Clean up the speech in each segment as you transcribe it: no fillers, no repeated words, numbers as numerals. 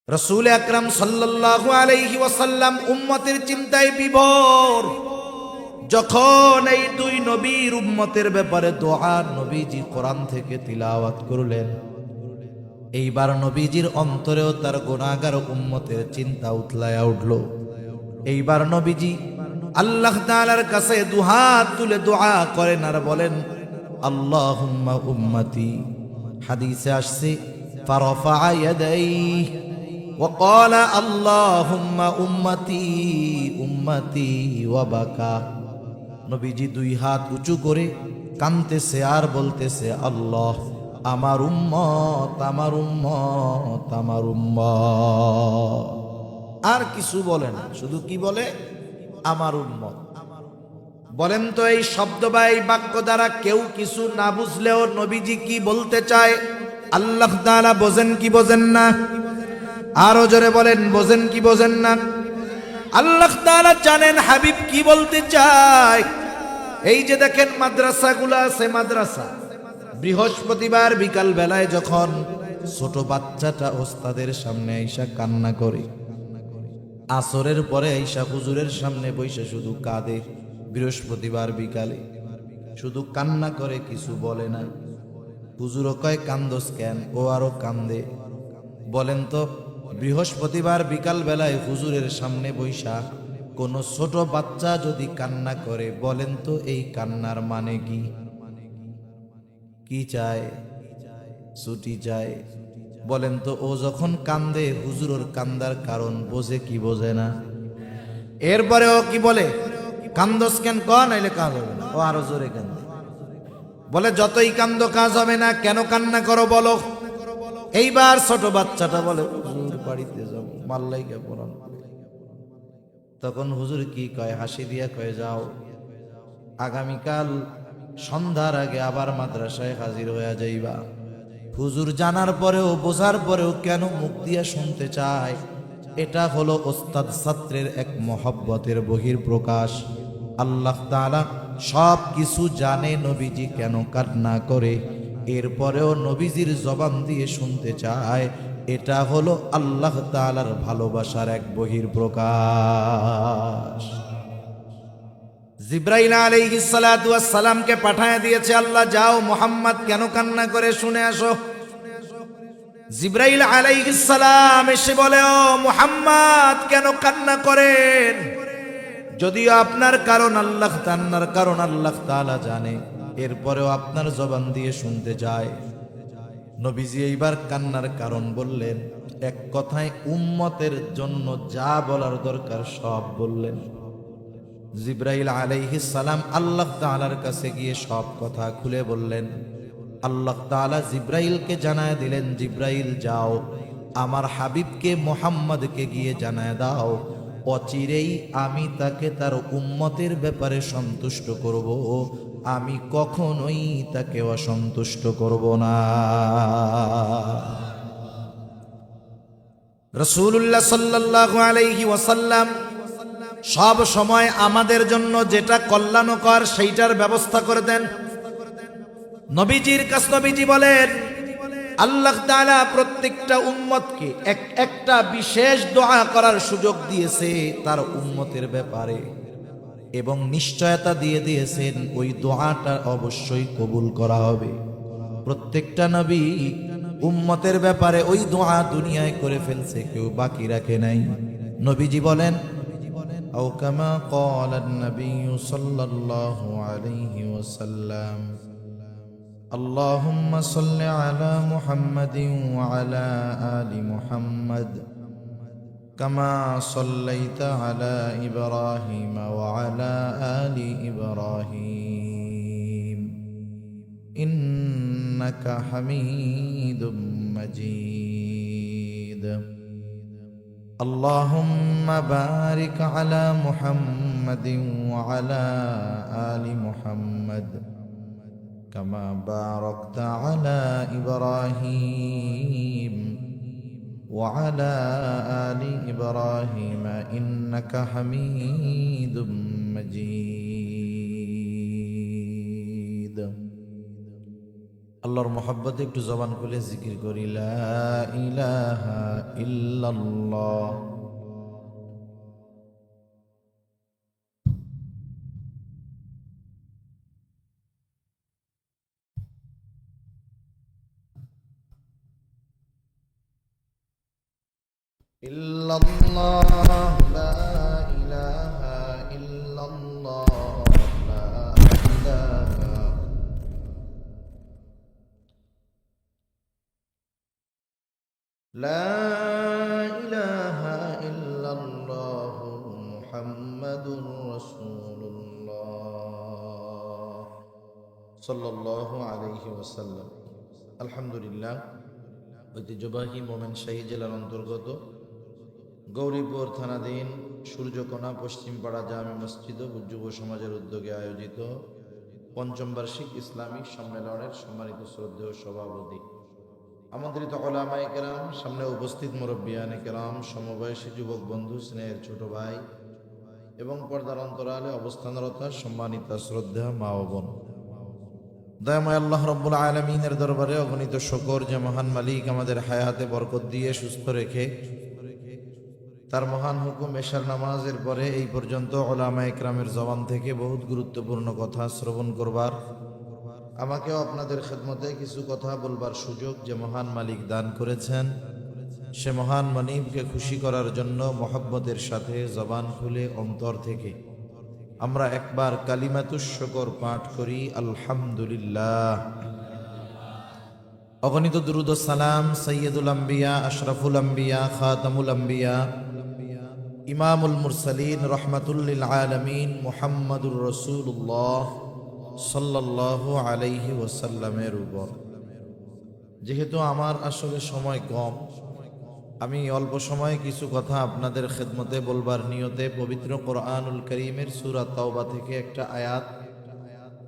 রাসূল আকরাম সাল্লাল্লাহু আলাইহি ওয়াসাল্লাম উম্মতের চিন্তায় বিভোর। যখন এই দুই নবীর উম্মতের ব্যাপারে দোয়া নবীজি কোরআন থেকে তিলাওয়াত করলেন, এইবার নবীজির অন্তরেও তার গুনাহগার উম্মতের চিন্তা উতলায়া উঠল। এইবার নবীজি আল্লাহ তাআলার কাছে দুহাত তুলে দোয়া করেন আর বলেন, আল্লাহুম্মা উম্মতি। হাদিসে আসছে ফারাফা ইয়াদাইহি وقال اللهم উম্মতি উম্মতি ওয়া বাকা। নবীজি দুই হাত উঁচু করে কাঁদতেছে আর বলতেছে, আল্লাহ, আমার উম্মত, আমার উম্মত, আমার উম্মত। আর কিছু বলে না, শুধু কি বলে? আমার উম্মত। বলেন তো এই শব্দ বা এই বাক্য দ্বারা কেউ কিছু না বুঝলেও নবীজি কি বলতে চায় আল্লাহ তাআলা বোঝেন কি বোঝেন না? আরো জোরে বলেন, বোঝেন কি বোঝেন না? আল্লাহ তাআলা জানেন হাবিব কি বলতে চায়। এই যে দেখেন মাদ্রাসাগুলো আছে, মাদ্রাসা বৃহস্পতিবার বিকাল বেলায় যখন ছোট বাচ্চাটা ওস্তাদের সামনে আইসা কান্না করে, আসরের পরে আইসা হুজুরের সামনে বইসা শুধু কাঁদে, বৃহস্পতিবার বিকালে শুধু কান্না করে, কিছু বলে না। হুজুরও কয় কান্দোস কেন? ও আরো কান্দে। বলেন তো বৃহস্পতিবার বিকাল বেলায় হুজুরের সামনে বৈশা কোন ছোট বাচ্চা যদি কান্না করে, বলেন তো এই কান্নার মানে কি? কি চায়? ছুটি চায়। বলেন তো ও যখন কান্দে হুজুরের কান্দার কারণ বোঝে কি বোঝে না? এরপরে ও কি বলে, কান্দোস কেন? কন নাইলে কাজ হবে না। ও আরো জোরে কান্দে। বলে যতই কান্দো কাজ হবে না, কেন কান্না করো বলো? এইবার ছোট বাচ্চাটা বলে, হুজুর বাড়িতে যাবো, মাল্লাইকা পড়ান। তখন হুজুর কি কয়? হাসি দিয়া কয়ে, যাও, আগামীকাল সন্ধ্যার আগে আবার মাদ্রাসায় হাজির হয়ে যাইবা। হুজুর জানার পরেও বোঝার পরেও কেন মুখ দিয়া শুনতে চায়? এটা হলো ওস্তাদ ছাত্রের এক মহব্বতের বহির প্রকাশ। আল্লাহ তাআলা সব কিছু জানে নবীজি কেন কান্না করে, এরপরেও নবীজির জবান দিয়ে শুনতে চায়। এটা হলো আল্লাহ তাআলার ভালোবাসার এক বহির প্রকাশ। জিব্রাইল আলাইহিস সালাতু ওয়াস সালামকে পাঠায় দিয়েছে আল্লাহ, যাও মুহাম্মদ কেন কান্না করে শুনে আসো। জিব্রাইল আলাইহিস সালাম এসে বলে, ও মুহাম্মদ কেন কান্না করেন? যদিও আপনার কারণ আল্লাহ তাআলা জানে, এরপরেও আপনার জবান দিয়ে শুনতে যায়। নবীজি এইবার কান্নার কারণ বললেন, এক কথায় উম্মতের জন্য যা বলার দরকার সব বললেন। জিব্রাইল আলাইহিস সালাম আল্লাহ তাআলার কাছে গিয়ে সব কথা খুলে বললেন। আল্লাহ তাআলা জিব্রাইলকে জানায় দিলেন, জিব্রাইল যাও, আমার হাবিবকে মুহাম্মদকে গিয়ে জানায় দাও, অচিরেই আমি তাকে তার উম্মতের ব্যাপারে সন্তুষ্ট করব, আমি কখনোই তাকে অসন্তুষ্ট করব না। রাসূলুল্লাহ সাল্লাল্লাহু আলাইহি ওয়াসাল্লাম সব সময় আমাদের জন্য যেটা কল্যাণকর সেইটার ব্যবস্থা করে দেন। নবীজির কাছে নবীজি বলেন, আল্লাহ তাআলা প্রত্যেকটা উম্মতকে একটা বিশেষ দোয়া করার সুযোগ দিয়েছে তার উম্মতের ব্যাপারে, এবং নিশ্চয়তা দিয়ে দিয়েছেন ওই দোয়াটা অবশ্যই কবুল করা হবে। প্রত্যেকটা নবী উম্মতের ব্যাপারে ওই দোয়া দুনিয়ায় করে ফেলছে, কেউ বাকি রাখে নাই। নবীজি বলেন, أو كما قال النبي صلى الله عليه وسلم اللهم صل على محمد وعلى آل محمد كما صليت على إبراهيم وعلى آل إبراهيم إنك حميد مجيد اللهم بارك على محمد وعلى آل محمد كما باركت على إبراهيم وعلى آل إبراهيم إنك حميد مجيد আল্লাহর মহব্বতে একটু জবান খুলে জিকির করি, লা ইলাহা ইল্লাল্লাহ। ইল্লাল্লাহ, লা ইলাহা ইল্লাল্লাহ, লা ইলাহা। লা ইলাহা ইল্লাল্লাহ মুহাম্মাদুর রাসূলুল্লাহ সাল্লাল্লাহু আলাইহি ওয়াসাল্লাম। আলহামদুলিল্লাহ, ঐতিহ্যবাহী মোমেনশাহী জেলার অন্তর্গত গৌরীপুর থানাধীন সূর্যকোনা পশ্চিমপাড়া জামে মসজিদ ও যুব সমাজের উদ্যোগে আয়োজিত পঞ্চম বার্ষিক ইসলামিক সম্মেলনের সম্মানিত শ্রদ্ধেয় সভাপতি, আমন্ত্রিত উলামায়ে কেরাম, সামনে উপস্থিত মুরব্বিয়ানে কেরাম, সমবয়সী যুবক বন্ধু, স্নেহের ছোট ভাই এবং পর্দার অন্তরালে অবস্থানরত সম্মানিত শ্রদ্ধা মা ও বোন, দয়াময় আল্লাহ রব্বুল আলামিনের দরবারে অগণিত শুকর যে মহান মালিক আমাদের হায়াতে বরকত দিয়ে সুস্থ রেখে তার মহান হুকুম এশার নামাজের পরে এই পর্যন্ত উলামায়ে কেরামের জবান থেকে বহুত গুরুত্বপূর্ণ কথা শ্রবণ করবার, আমাকেও আপনাদের খেদমতে কিছু কথা বলবার সুযোগ যে মহান মালিক দান করেছেন, সে মহান মানিবকে খুশি করার জন্য মহব্বতের সাথে জবান খুলে অন্তর থেকে আমরা একবার কালিমাতুশ শুকর পাঠ করি, আলহামদুলিল্লাহ। অগণিত দুরূদ ও সালাম সাইয়্যিদুল আম্বিয়া, আশরাফুল আম্বিয়া, খাতামুল আম্বিয়া, ইমামুল মুরসালিন, রহমাতুল লিল আলামিন মুহাম্মাদুর রাসূলুল্লাহ সাল্লাল্লাহু আলাইহি ওয়াসাল্লামের উপর। যেহেতু আমার আসলে সময় কম, আমি অল্প সময়ে কিছু কথা আপনাদের খেদমতে বলবার নিয়তে পবিত্র কোরআনুল কারীমের সূরা তাওবা থেকে একটা আয়াত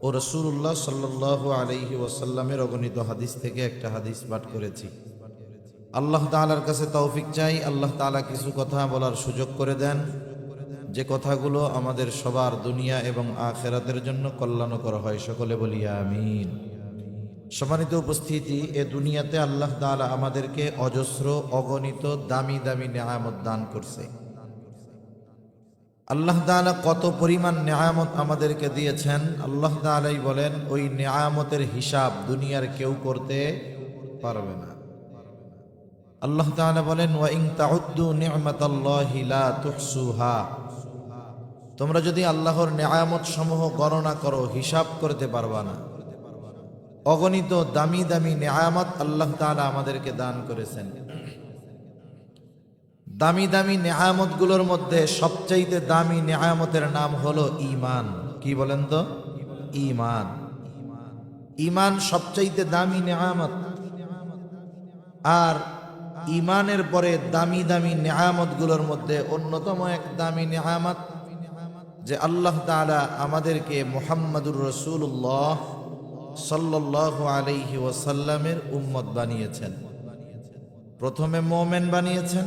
ও রাসূলুল্লাহ সাল্লাল্লাহু আলাইহি ওয়াসাল্লামের অগণিত হাদিস থেকে একটা হাদিস পাঠ করেছি। আল্লাহ তাআলার কাছে তৌফিক চাই, আল্লাহ তাআলা কিছু কথা বলার সুযোগ করে দেন, যে কথাগুলো আমাদের সবার দুনিয়া এবং আখিরাতের জন্য কল্যাণকর হয়। সকলে বলি আমিন। সম্মানিত উপস্থিতি, এ দুনিয়াতে আল্লাহ তাআলা আমাদেরকে অজস্র অগণিত দামি দামি নেয়ামত দান করছে। আল্লাহ তাআলা কত পরিমাণ নেয়ামত আমাদেরকে দিয়েছেন, আল্লাহ তাআলাই বলেন ওই নেয়ামতের হিসাব দুনিয়ার কেউ করতে পারবে না। আল্লাহ তাআলা বলেন, ওয়া ইন তাউদ্দু নি'মাতাল্লাহি লা তুহসুহা, তোমরা যদি আল্লাহর নেয়ামত সমূহ গণনা করো হিসাব করতে পারবা না। অগণিত দামি দামি নেয়ামত আল্লাহ তাআলা আমাদেরকে দান করেছেন। দামি দামি নেয়ামত গুলোর মধ্যে সবচাইতে দামি নেয়ামতের নাম হলো ঈমান। কি বলেন তো? ঈমান। ঈমান সবচাইতে দামি নেয়ামত। আর ঈমানের পরে দামি দামি নেয়ামত গুলোর মধ্যে অন্যতম এক দামি নেয়ামত যে আল্লাহ তাআলা আমাদেরকে মুহাম্মাদুর রাসূলুল্লাহ সাল্লাল্লাহু আলাইহি ওয়াসাল্লামের উম্মত বানিয়েছেন। প্রথমে মুমিন বানিয়েছেন,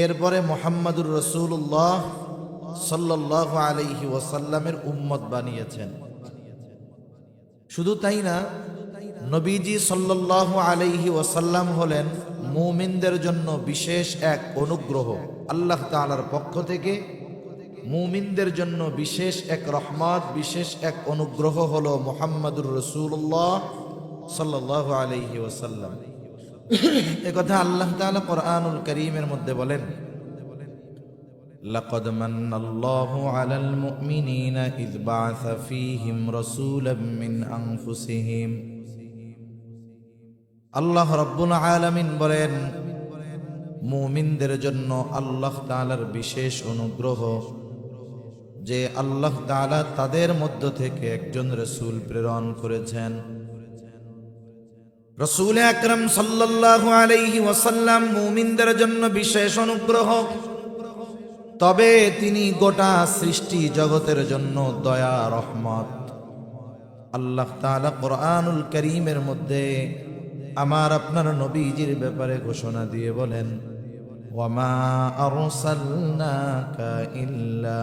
এরপরে মুহাম্মাদুর রাসূলুল্লাহ সাল্লাল্লাহু আলাইহি ওয়াসাল্লামের উম্মত বানিয়েছেন। শুধু তাই না, নবীজি সাল্লাল্লাহু আলাইহি ওয়াসাল্লাম হলেন মুমিনদের জন্য বিশেষ এক অনুগ্রহ। আল্লাহ তাআলার পক্ষ থেকে মুমিনদের জন্য বিশেষ এক রহমত, বিশেষ এক অনুগ্রহ হলো মুহাম্মাদুর রাসূলুল্লাহ সাল্লাল্লাহু আলাইহি ওয়াসাল্লাম। একথা আল্লাহ তাআলা কোরআনুল কারীমের মধ্যে বলেন, লাকাদ মান্নাল্লাহু আলাল মুমিনিনা ইয বা'আসা ফীহিম রাসূলাম মিন আনফুসিহিম। আল্লাহ রাব্বুল আলামিন বলেন, মুমিনদের জন্য আল্লাহ তাআলার বিশেষ অনুগ্রহ যে আল্লাহ তাআলা তাদের মধ্য থেকে একজন রাসূল প্রেরণ করেছেন। রাসূল আকরাম সাল্লাল্লাহু আলাইহি ওয়াসাল্লাম মুমিনদের জন্য বিশেষ অনুগ্রহ, তবে তিনি গোটা সৃষ্টি জগতের জন্য দয়া রহমত। আল্লাহ তাআলা কোরআনুল কারীমের মধ্যে আমার আপনার নবীজির ব্যাপারে ঘোষণা দিয়ে বলেন, ওয়ামা আরসালনাকা ইল্লা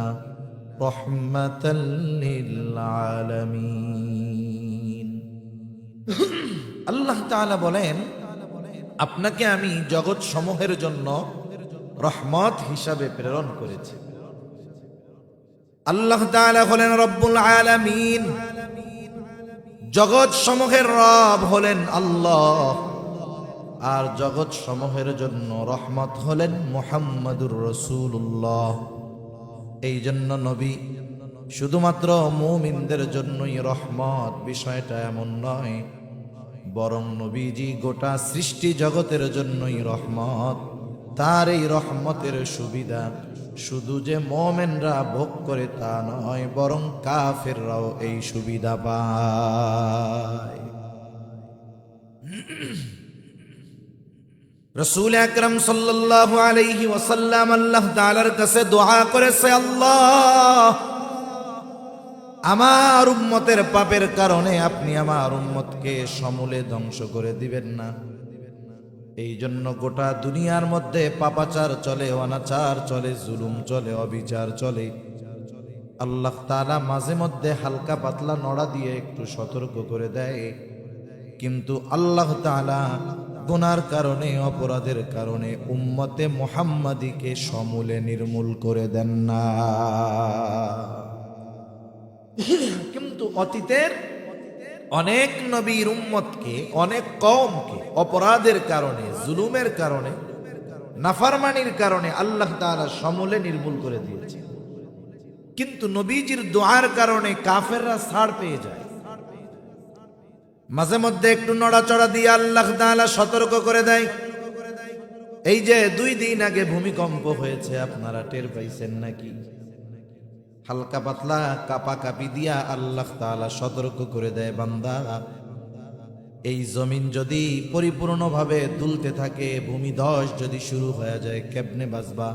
রাহমাতাল লিল আলামিন। আল্লাহ তাআলা বলেন, আপনাকে আমি জগৎ সমূহের জন্য রহমত হিসাবে প্রেরণ করেছি। আল্লাহ তাআলা হলেন রব্বুল আলামিন, জগৎ সমূহের রব হলেন আল্লাহ, আর জগৎ সমূহের জন্য রহমত হলেন মুহাম্মাদুর রাসূলুল্লাহ। এই জন্য নবী শুধুমাত্র মুমিনদের জন্যই রহমত, বিষয়টা এমন নয়, বরং নবীজি গোটা সৃষ্টি জগতের জন্যই রহমত। তার এই রহমতের সুবিধা শুধু যে মুমিনরা ভোগ করে তা নয়, বরং কাফেররাও এই সুবিধা পায়। রাসূল আকরাম সাল্লাল্লাহু আলাইহি ওয়াসাল্লাম আল্লাহ তাআলার কাছে দোয়া করেছে, আল্লাহ, আমার উম্মতের পাপের কারণে আপনি আমার উম্মতকে সমূলে ধ্বংস করে দিবেন না। এই জন্য গোটা দুনিয়ার মধ্যে পাপাচার চলে, অনাচার চলে, জুলুম চলে, অবিচার চলে। আল্লাহ তাআলা মাঝে মধ্যে হালকা পাতলা নড়া দিয়ে একটু সতর্ক করে দেয়, কিন্তু আল্লাহ তাআলা গুনার কারণে, অপরাধের কারণে উম্মতে মুহাম্মাদীকে সমূলে নির্মূল করে দেন না। কিন্তু অতীতের অনেক নবীর উম্মতকে, অনেক কওমকে অপরাধের কারণে, জুলুমের কারণে, নাফরমানির কারণে আল্লাহ তাআলা সমূলে নির্মূল করে দিয়েছে। কিন্তু নবীজির দোয়ার কারণে কাফেররা ছাড় পেয়ে যায়। মাঝে মধ্যে একটু নড়াচড়া দিয়ে আল্লাহ তাআলা সতর্ক করে দেয়। এই যে 2 দিন আগে ভূমিকম্প হয়েছে, আপনারা টের পাইছেন নাকি? হালকা পাতলা কাঁপাকাঁপি দিয়া আল্লাহ তাআলা সতর্ক করে দেয়, বান্দা, এই জমিন যদি পরিপূর্ণভাবে দুলতে থাকে, ভূমিধস যদি শুরু হয়ে যায়, কেমনে বাঁচবা?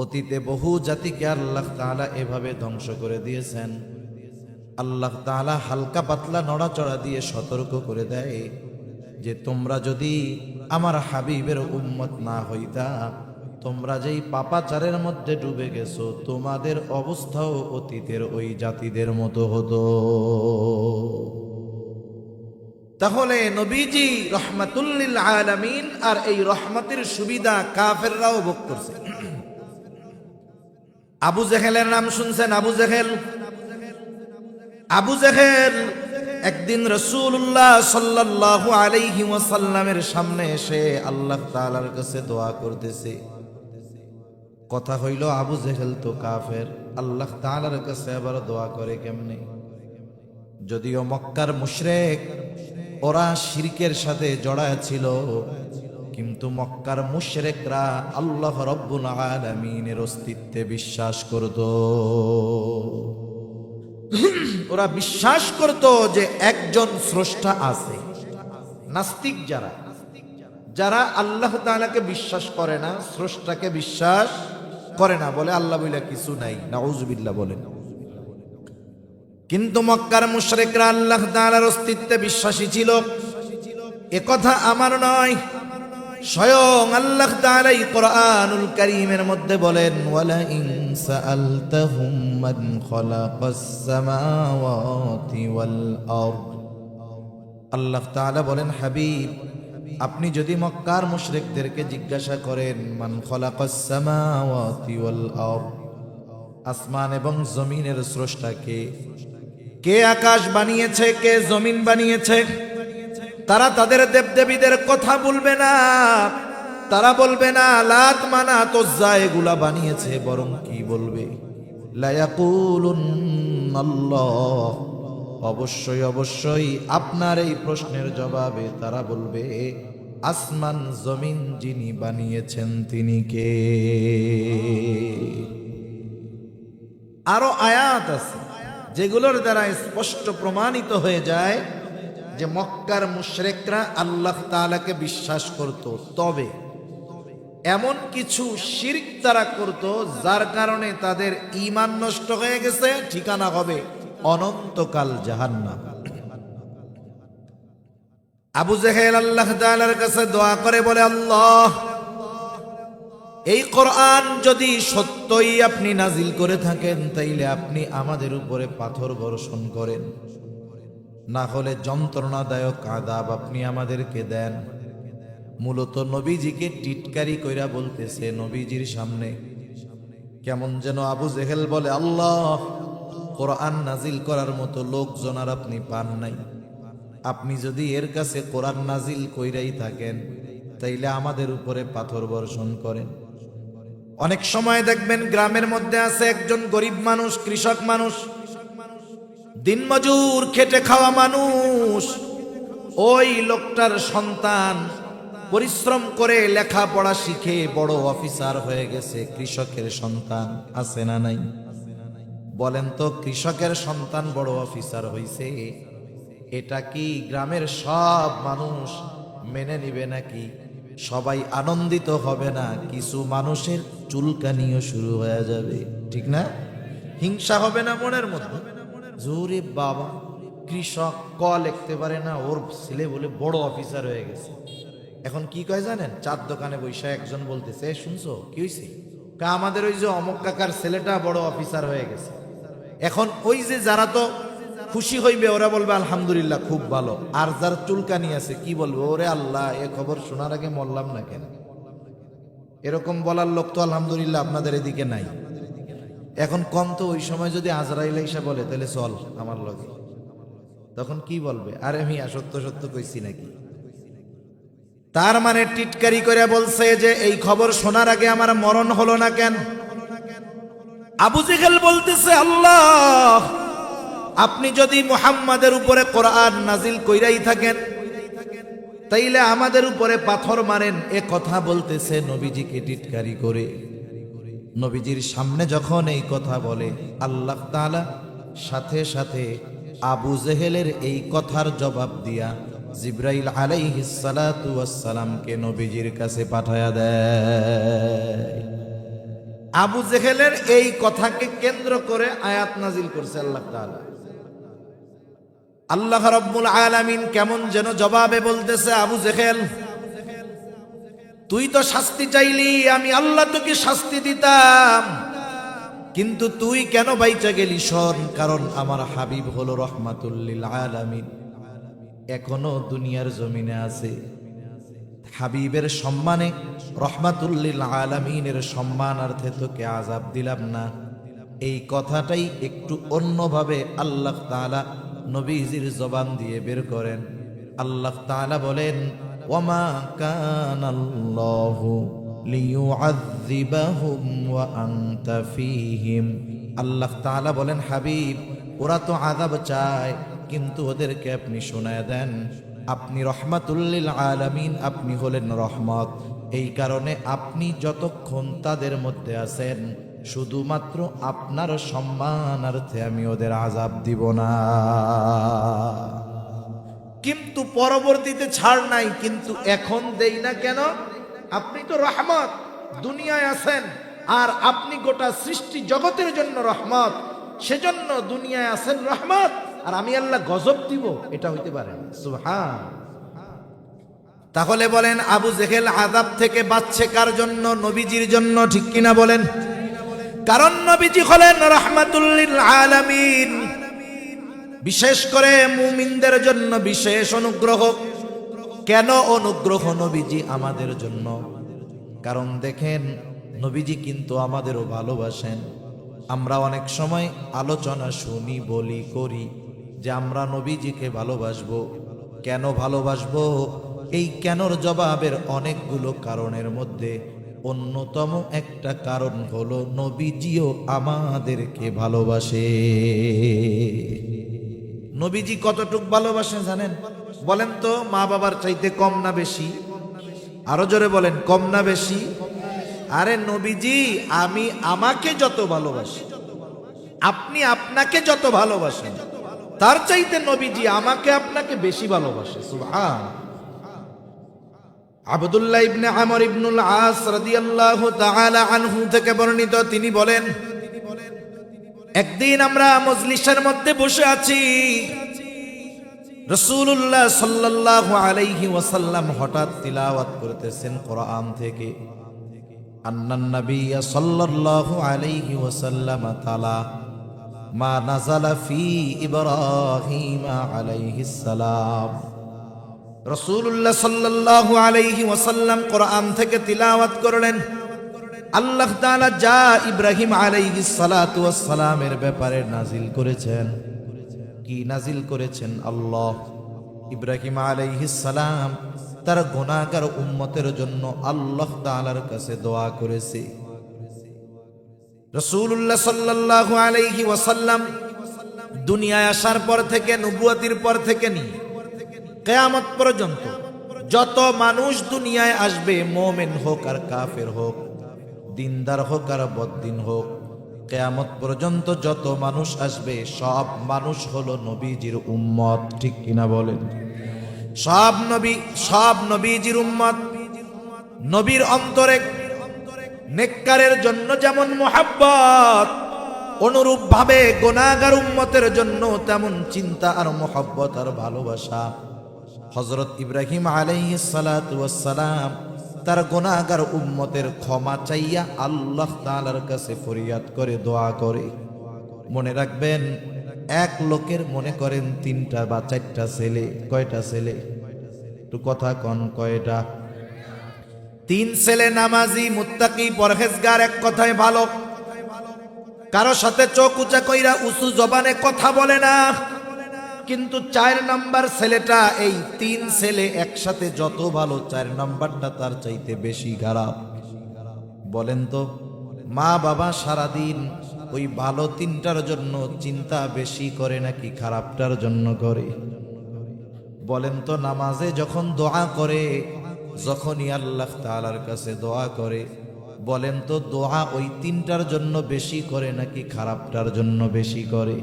অতীতে বহু জাতিকে আল্লাহ তাআলা এভাবে ধ্বংস করে দিয়েছেন। আল্লাহ তাআলা হালকা পাতলা নড়াচড়া দিয়ে সতর্ক করে দেয় যে তোমরা যদি আমার হাবিবের উম্মত না হইতা, তোমরা যেই পাপাচারের মধ্যে ডুবে গেছো, তোমাদের অবস্থাও অতীতের ওই জাতিদের মতো হতো। তাহলে নবীজি রহমাতুল লিল আলামিন, আর এই রহমতের সুবিধা কাফেররাও ভোগ করছে। আবু জেহেলের নাম শুনছেন? আবু জেহেল একদিন রাসূলুল্লাহ সাল্লাল্লাহু আলাইহি ওয়াসাল্লামের সামনে এসে আল্লাহ তাআলার কাছে দোয়া করতেছে। কথা হইল, আবু জেহেল তো কাফের, আল্লাহ তাআলার কাছে আবার দোয়া করে কেমনে? যদিও মক্কার মুশরিক, ওরা শিরকের সাথে জড়ায় ছিল, কিন্তু মক্কার মুশরিকরা আল্লাহ রব্বুল আলামিনের অস্তিত্বে বিশ্বাস করত। ওরা বিশ্বাস করত যে একজন স্রষ্টা আছে। নাস্তিক যারা আল্লাহ তাআলাকে বিশ্বাস করে না, স্রষ্টাকে বিশ্বাস করে না, বলে আল্লাহ বলে কিছু নাই, নাউজুবিল্লাহ বলেন। কিন্তু মক্কার মুশরিকরা আল্লাহ তাআলার অস্তিত্বে বিশ্বাসী ছিল। একথা আমার নয়, স্বয়ং আল্লাহ তাআলা কোরআনুল কারীমের মধ্যে বলেন, ওয়ালা ইন সাআলতাহুম মান খালাকাস সামাওয়াতি ওয়াল আরদ। আল্লাহ তাআলা বলেন, হাবিব, আপনি যদি মক্কার মুশরিকদেরকে জিজ্ঞাসা করেন, মান খালাকাস সামাওয়াতি ওয়াল আরদ, আসমান এবং জমিনের স্রষ্টা কে? কে আকাশ বানিয়েছে, কে জমিন বানিয়েছে? তারা তাদের দেবদেবীদের কথা বলবে না, তারা বলবে না লাত মানাত উজ্জা এগুলা বানিয়েছে, বরং কি বলবে? লা ইয়াকুলুনাল্লাহ। অবশ্যই অবশ্যই আপনার এই প্রশ্নের জবাবে তারা বলবে, আসমান জমিন যিনি বানিয়েছেন তিনি কে? আরো আয়াত আছে যেগুলোর দ্বারা স্পষ্ট প্রমাণিত হয়ে যায় যে মক্কার মুশরিকরা আল্লাহ তাআলাকে বিশ্বাস করত, তবে এমন কিছু শিরক তারা করত যার কারণে তাদের ঈমান নষ্ট হয়ে গেছে, ঠিকানা হবে অনন্তকাল জাহান্নাম। আবু জেহেল আল্লাহ তাআলার কাছে দোয়া করে বলে, আল্লাহ, এই কোরআন যদি সত্যই আপনি নাজিল করে থাকেন, তাইলে আপনি আমাদের উপরে পাথর বর্ষণ করেন। না হলে যন্ত্রণাদায়ক আযাব আপনি আমাদেরকে দেন। মূলত নবীজিকে টিটকারি কইরা বলতেছে নবীজির সামনে। কেমন যেন আবু জেহেল বলে, আল্লাহ, কোরআন নাজিল করার মতো লোকজন আর আপনি পান নাই। আপনি যদি এর কাছে কোরআন নাজিল কইরাই থাকেন তাইলে আমাদের উপরে পাথর বর্ষণ করেন। অনেক সময় দেখবেন গ্রামের মধ্যে আছে একজন গরিব মানুষ, কৃষক মানুষ, দিনমজুর খেটে খাওয়া মানুষ। ওই লোকটার সন্তান পরিশ্রম করে লেখাপড়া শিখে বড় অফিসার হয়ে গেছে। কৃষকের সন্তান আছে না নাই? বলেন তো, কৃষকের সন্তান বড় অফিসার হইছে, এটা কি গ্রামের সব মানুষ মেনে নিবে নাকি? সবাই আনন্দিত হবে না? কিছু মানুষের চুলকানিও শুরু হয়ে যাবে, ঠিক না? হিংসা হবে না মনের মধ্যে? জোরে বাবা, কৃষক ক লিখতে পারে না, ওর ছেলে বলে বড় অফিসার হয়ে গেছে। এখন কি কয় জানেন? চার দোকানে বৈশা একজন বলতেছে, শুনছো কি হয়েছে? আমাদের ওই যে অমুক কাকার ছেলেটা বড় অফিসার হয়ে গেছে। এখন ওই যে যারা তো খুশি হইবে ওরা বলবে আলহামদুলিল্লাহ, খুব ভালো। আর যার চুলকানি আছে কি বলবে? ওরে আল্লাহ, এ খবর শোনার আগে মরলাম না কেন? এরকম বলার লোক তো আলহামদুলিল্লাহ আপনাদের এদিকে নাই। এখন কম তো ওই সময় যদি আজরাইল এসে বলে তাহলে চল আমার লগে, তখন কি বলবে? আরে মিয়া, সত্য সত্য কইছি নাকি? তার মানে টিটকারি করে বলছে যে এই খবর শোনার আগে আমার মরণ হলো না কেন? আবু জেহেল বলতেছে, আল্লাহ, আপনি যদি মুহাম্মাদের উপরে কোরআন নাজিল কইরাই থাকেন তাইলে আমাদের উপরে পাথর মারেন। এ কথা বলতেছে নবীজিকে টিটকারি করে। নবীজির সামনে যখন এই কথা বলে, আল্লাহ তাআলা সাথে সাথে আবু জেহেলের এই কথার জবাব দিয়া জিবরাইল আলাইহিস সালাতু ওয়াস সালামকে নবীজির কাছে পাঠায়া দেয়। আবু জেহেলের এই কথাকে কেন্দ্র করে আয়াত নাজিল করছে আল্লাহ তাআলা। আল্লাহ রাব্বুল আলামিন কেমন যেন জবাবে বলতেছে, আবু জেহেল, তুই তো শাস্তি চাইলি, আমি আল্লাহ তোকে শাস্তি দিতাম, কিন্তু তুই কেন বাইচা গেলি? শোন, কারণ আমার হাবিব হলো রহমাতুল লিল আলামিন, এখনো দুনিয়ার জমিনে আছে। হাবিবের সম্মানে, রহমাতুল লিল আলামিনের সম্মানার্থে তোকে আযাব দিলাম না। এই কথাটাই একটু অন্যভাবে আল্লাহ তাআলা নবীজির জবান দিয়ে বের করেন। আল্লাহ তাআলা বলেন, ওয়ামা কানাল্লাহু লিয়ুআযযিবাহুম ওয়া আনতা ফীহিম। আল্লাহ তাআলা বলেন, হাবিব, ওরা তো আযাব চায়, কিন্তু ওদেরকে আপনি শোনায় দেন আপনি রহমাতুল লিল আলামিন, আপনি হলেন রহমত। এই কারণে আপনি যতক্ষণ তাদের মধ্যে আছেন শুধুমাত্র আপনার সম্মানার্থে আমি ওদের আযাব দিব না। কিন্তু পরবর্তীতে ছাড় নাই, কিন্তু এখন দেই না কেন? আপনি তো রহমত, দুনিয়ায় আছেন, আর আপনি গোটা সৃষ্টি জগতের জন্য রহমত, সেজন্য দুনিয়ায় আছেন রহমত, আর আমি আল্লাহ গজব দিব, এটা হইতে পারে না। সুবহান। তাহলে বলেন, আবু জেহেল আযাব থেকে বাঁচছে কার জন্য? নবীজির জন্য, ঠিক কিনা বলেন? কারণ নবীজি হলেন রাহমাতুল লিল আলামিন, বিশেষ করে মুমিনদের জন্য বিশেষ অনুগ্রহ। কেন অনুগ্রহ নবীজি আমাদের জন্য? কারণ দেখেন, নবীজি কিন্তু আমাদেরও ভালোবাসেন। আমরা অনেক সময় আলোচনা শুনি, বলি, করি যে আমরা নবীজিকে ভালোবাসবো। কেন ভালোবাসবো? এই কেনর জবাবের অনেকগুলো কারণের মধ্যে অন্যতম একটা কারণ হলো নবীজিও আমাদেরকে ভালোবাসে। নবীজি কতটুক ভালোবাসে জানেন? বলেন তো, মা বাবার চাইতে কম না বেশি? আরো জোরে বলেন, কম না বেশি? আরে নবীজি, আমি আমাকে যত ভালোবাসি, আপনি আপনাকে যত ভালোবাসেন, তার চাইতে নবীজি আমাকে আপনাকে বেশি ভালোবাসে। সুবহান। আব্দুল্লাহ ইবনে আমর ইবনুল আস রাদিয়াল্লাহু তাআলা আনহু থেকে বর্ণিত, তিনি বলেন, একদিন আমরা মজলিসের মধ্যে বসে আছি, রাসূলুল্লাহ সাল্লাল্লাহু আলাইহি ওয়াসাল্লাম হঠাৎ তিলাওয়াত করতেছেন কোরআন থেকে। আন্নান নবী সাল্লাল্লাহু আলাইহি ওয়াসাল্লাম তাআলা মা নাযালা ফি ইব্রাহিম আলাইহিস সালাম। রাসূলুল্লাহ সাল্লাল্লাহু আলাইহি ওয়াসাল্লাম কোরআন থেকে তিলাওয়াত করলেন, আল্লাহ তাআলা যা ইব্রাহিম আলাইহিস সালাতু ওয়াস সালামের ব্যাপারে নাজিল করেছেন। কি নাজিল করেছেন? আল্লাহ ইব্রাহিম আলাইহিস সালাম তার গুনাহগার উম্মতের জন্য আল্লাহ তাআলার কাছে দোয়া করেছে। রাসূলুল্লাহ সাল্লাল্লাহু আলাইহি ওয়াসাল্লাম দুনিয়ায় আসার পর থেকে, নবুয়তির পর থেকে নিয়ে কিয়ামত পর্যন্ত যত মানুষ দুনিয়ায় আসবে, মুমিন হোক আর কাফের হোক, দিনদার হোক আর বদ্দিন হোক, কিয়ামত পর্যন্ত যত মানুষ আসবে সব মানুষ হলো নবীজির উম্মত। ঠিক কিনা বলেন? সব নবীজির উম্মত। নবীর অন্তরে নেককারের জন্য যেমন মুহাব্বত, অনুরূপ ভাবে গুনাহগার উম্মতের জন্য তেমন চিন্তা আর মুহাব্বত আর ভালোবাসা। হযরত ইব্রাহিম আলাইহিস সালাতু ওয়াস সালাম তার গুনাহগার উম্মতের ক্ষমা চাইয়া আল্লাহ তাআলার কাছে ফরিয়াদ করে, দোয়া করে। মনে রাখবেন, এক লোকের মনে করেন 3টা বা 4টা ছেলে। কয়টা ছেলে? একটু কথা কন, কয়টা? 3 ছেলে, নামাজি, মুত্তাকি, পরহেজগার, এক কথায় ভালো। কারো সাথে চোখ উঁচা কইরা উঁচু জবানে কথা বলে না। কিন্তু 4 নাম্বার ছেলেটা, এই 3 ছেলে একসাথে যত ভালো, 4 নাম্বারটা তার চাইতে বেশি খারাপ। বলেন তো, মা বাবা সারাদিন ওই ভালো 3টার জন্য চিন্তা বেশি করে নাকি খারাপটার জন্য করে? বলেন তো, নামাজে যখন দোয়া করে, যখনই আল্লাহ তাআলার কাছে দোয়া করে, বলেন তো দোয়া ওই 3টার জন্য বেশি করে নাকি খারাপটার জন্য বেশি করে?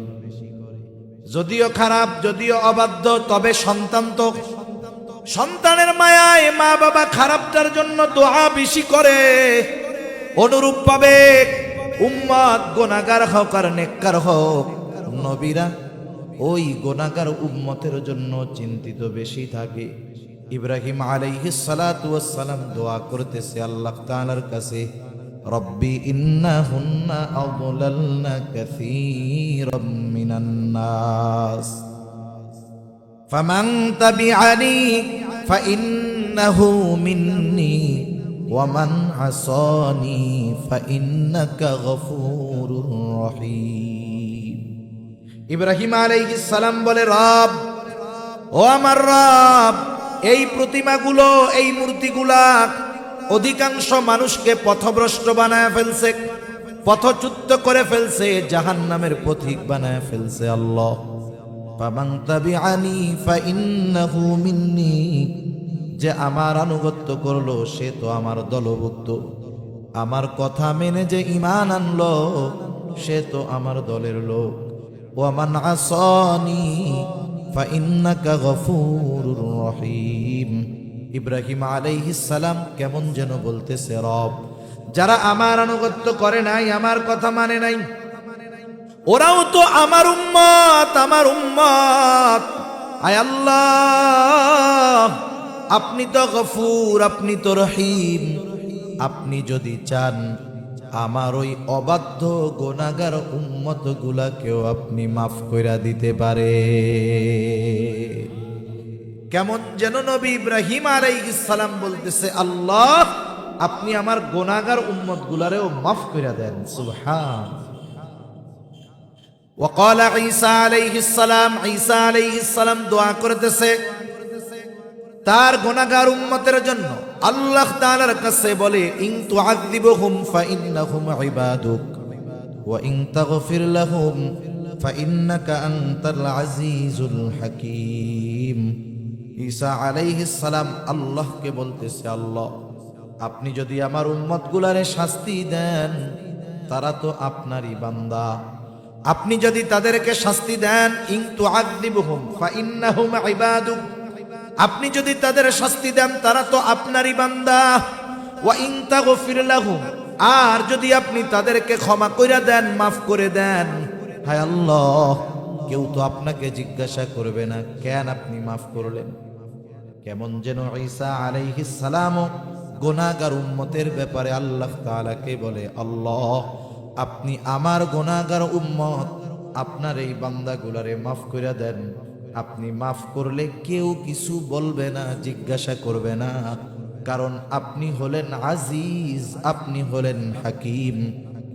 যদিও খারাপ, যদিও অবাধ্য, তবে সন্তান তো, সন্তানের মায়ায় মা বাবা খারাপটার জন্য দোয়া বেশি করে। অনুরূপ ভাবে উম্মত গুনাহগার হোক আর নেককার হোক, নবীরা ওই গুনাহগার উম্মতের জন্য চিন্তিত বেশি থাকে। ইব্রাহিম আলাইহিস সালাতু ওয়াস সালাম দোয়া করতেছে আল্লাহ তাআলার কাছে, রব্বি ইন্নাহুন্না আযলালনা কাসীরাম মিনান নাস ফামান তাবিআনি ফাইন্নাহু মিন্নি ওয়ামান আসানি ফাইন্নাকা গফুরুর রহিম। ইব্রাহিম আলাইহিস সালাম বলে, রব, ও আমার রব, এই প্রতিমাগুলো, এই মূর্তিগুলা অধিকাংশ মানুষকে পথভ্রষ্ট বানায় ফেলছে, পথচ্যুত করে ফেলছে, জাহান্নামের পথিক বানায় ফেলছে। আল্লাহ, ফামান তাবিআনি ফাইন্নাহু মিন্নি, যে আমার আনুগত্য করলো সে তো আমার দলভুক্ত, আমার কথা মেনে যে ঈমান আনলো সে তো আমার দলের লোক। ওয়ামান আসানি ফাইন্নাকা গফুরুর রহিম। ইব্রাহিম আলাইহিস সালাম কেমন যেন বলতেছে, রব, যারা আমার আনুগত্য করে নাই, আমার কথা মানে নাই, ওরাও তো আমার উম্মত, আমার উম্মত। আয় আল্লাহ, আপনি তো গফুর, আপনি তো রহিম। আপনি যদি চান আমার ওই অবাধ্য গুনাহগার উম্মত গুলাকেও আপনি মাফ কইরা দিতে পারে। কেমন যেন নবী ইব্রাহিম আলাইহিস সালাম বলতেছে, আল্লাহ, আপনি আমার গুনাহগার উম্মত গুলারেও মাফ কইরা দেন। সুবহান। وقال عيسى عليه السلام, ঈসা আলাইহিস সালাম দোয়া করতেছে তার গুনাহগার উম্মতের জন্য। আল্লাহ তাআলার কাছে বলে, ইন তুআযিবহুম ফাইন্নাহুম ইবাদুক ওয়া ইন তাগফির লাহুম ফাইন্নাকা আনতাল আজিজুল হাকীম। ঈসা আলাইহিস সালাম আল্লাহকে বলতেছে, আল্লাহ, আপনি যদি আমার উম্মতগুলারে শাস্তি দেন, তারা তো আপনারই বান্দা, আপনি যদি তাদেরকে শাস্তি দেন, ইন তুআযিবহুম ফাইন্নাহুম ইবাদুক, আপনি যদি তাদের শাস্তি দেন তারা তো আপনারই বান্দা, ওয়া ইন তাগফির লাহুম, আর যদি আপনি তাদেরকে ক্ষমা কইরা দেন, মাফ করে দেন, হায় আল্লাহ, কেউ তো আপনাকে জিজ্ঞাসা করবে না কেন আপনি মাফ করলেন। কেমন যেন ঈসা আলাইহিস সালাম গুনাহগার উম্মতের ব্যাপারে আল্লাহ তাআলাকে বলে, আল্লাহ, আপনি আমার গুনাহগার উম্মত আপনার এই বান্দাগুলারে মাফ করে দেন। আপনি মাফ করলে কেউ কিছু বলবে না, জিজ্ঞাসা করবে না, কারণ আপনি হলেন আজিজ, আপনি হলেন হাকিম,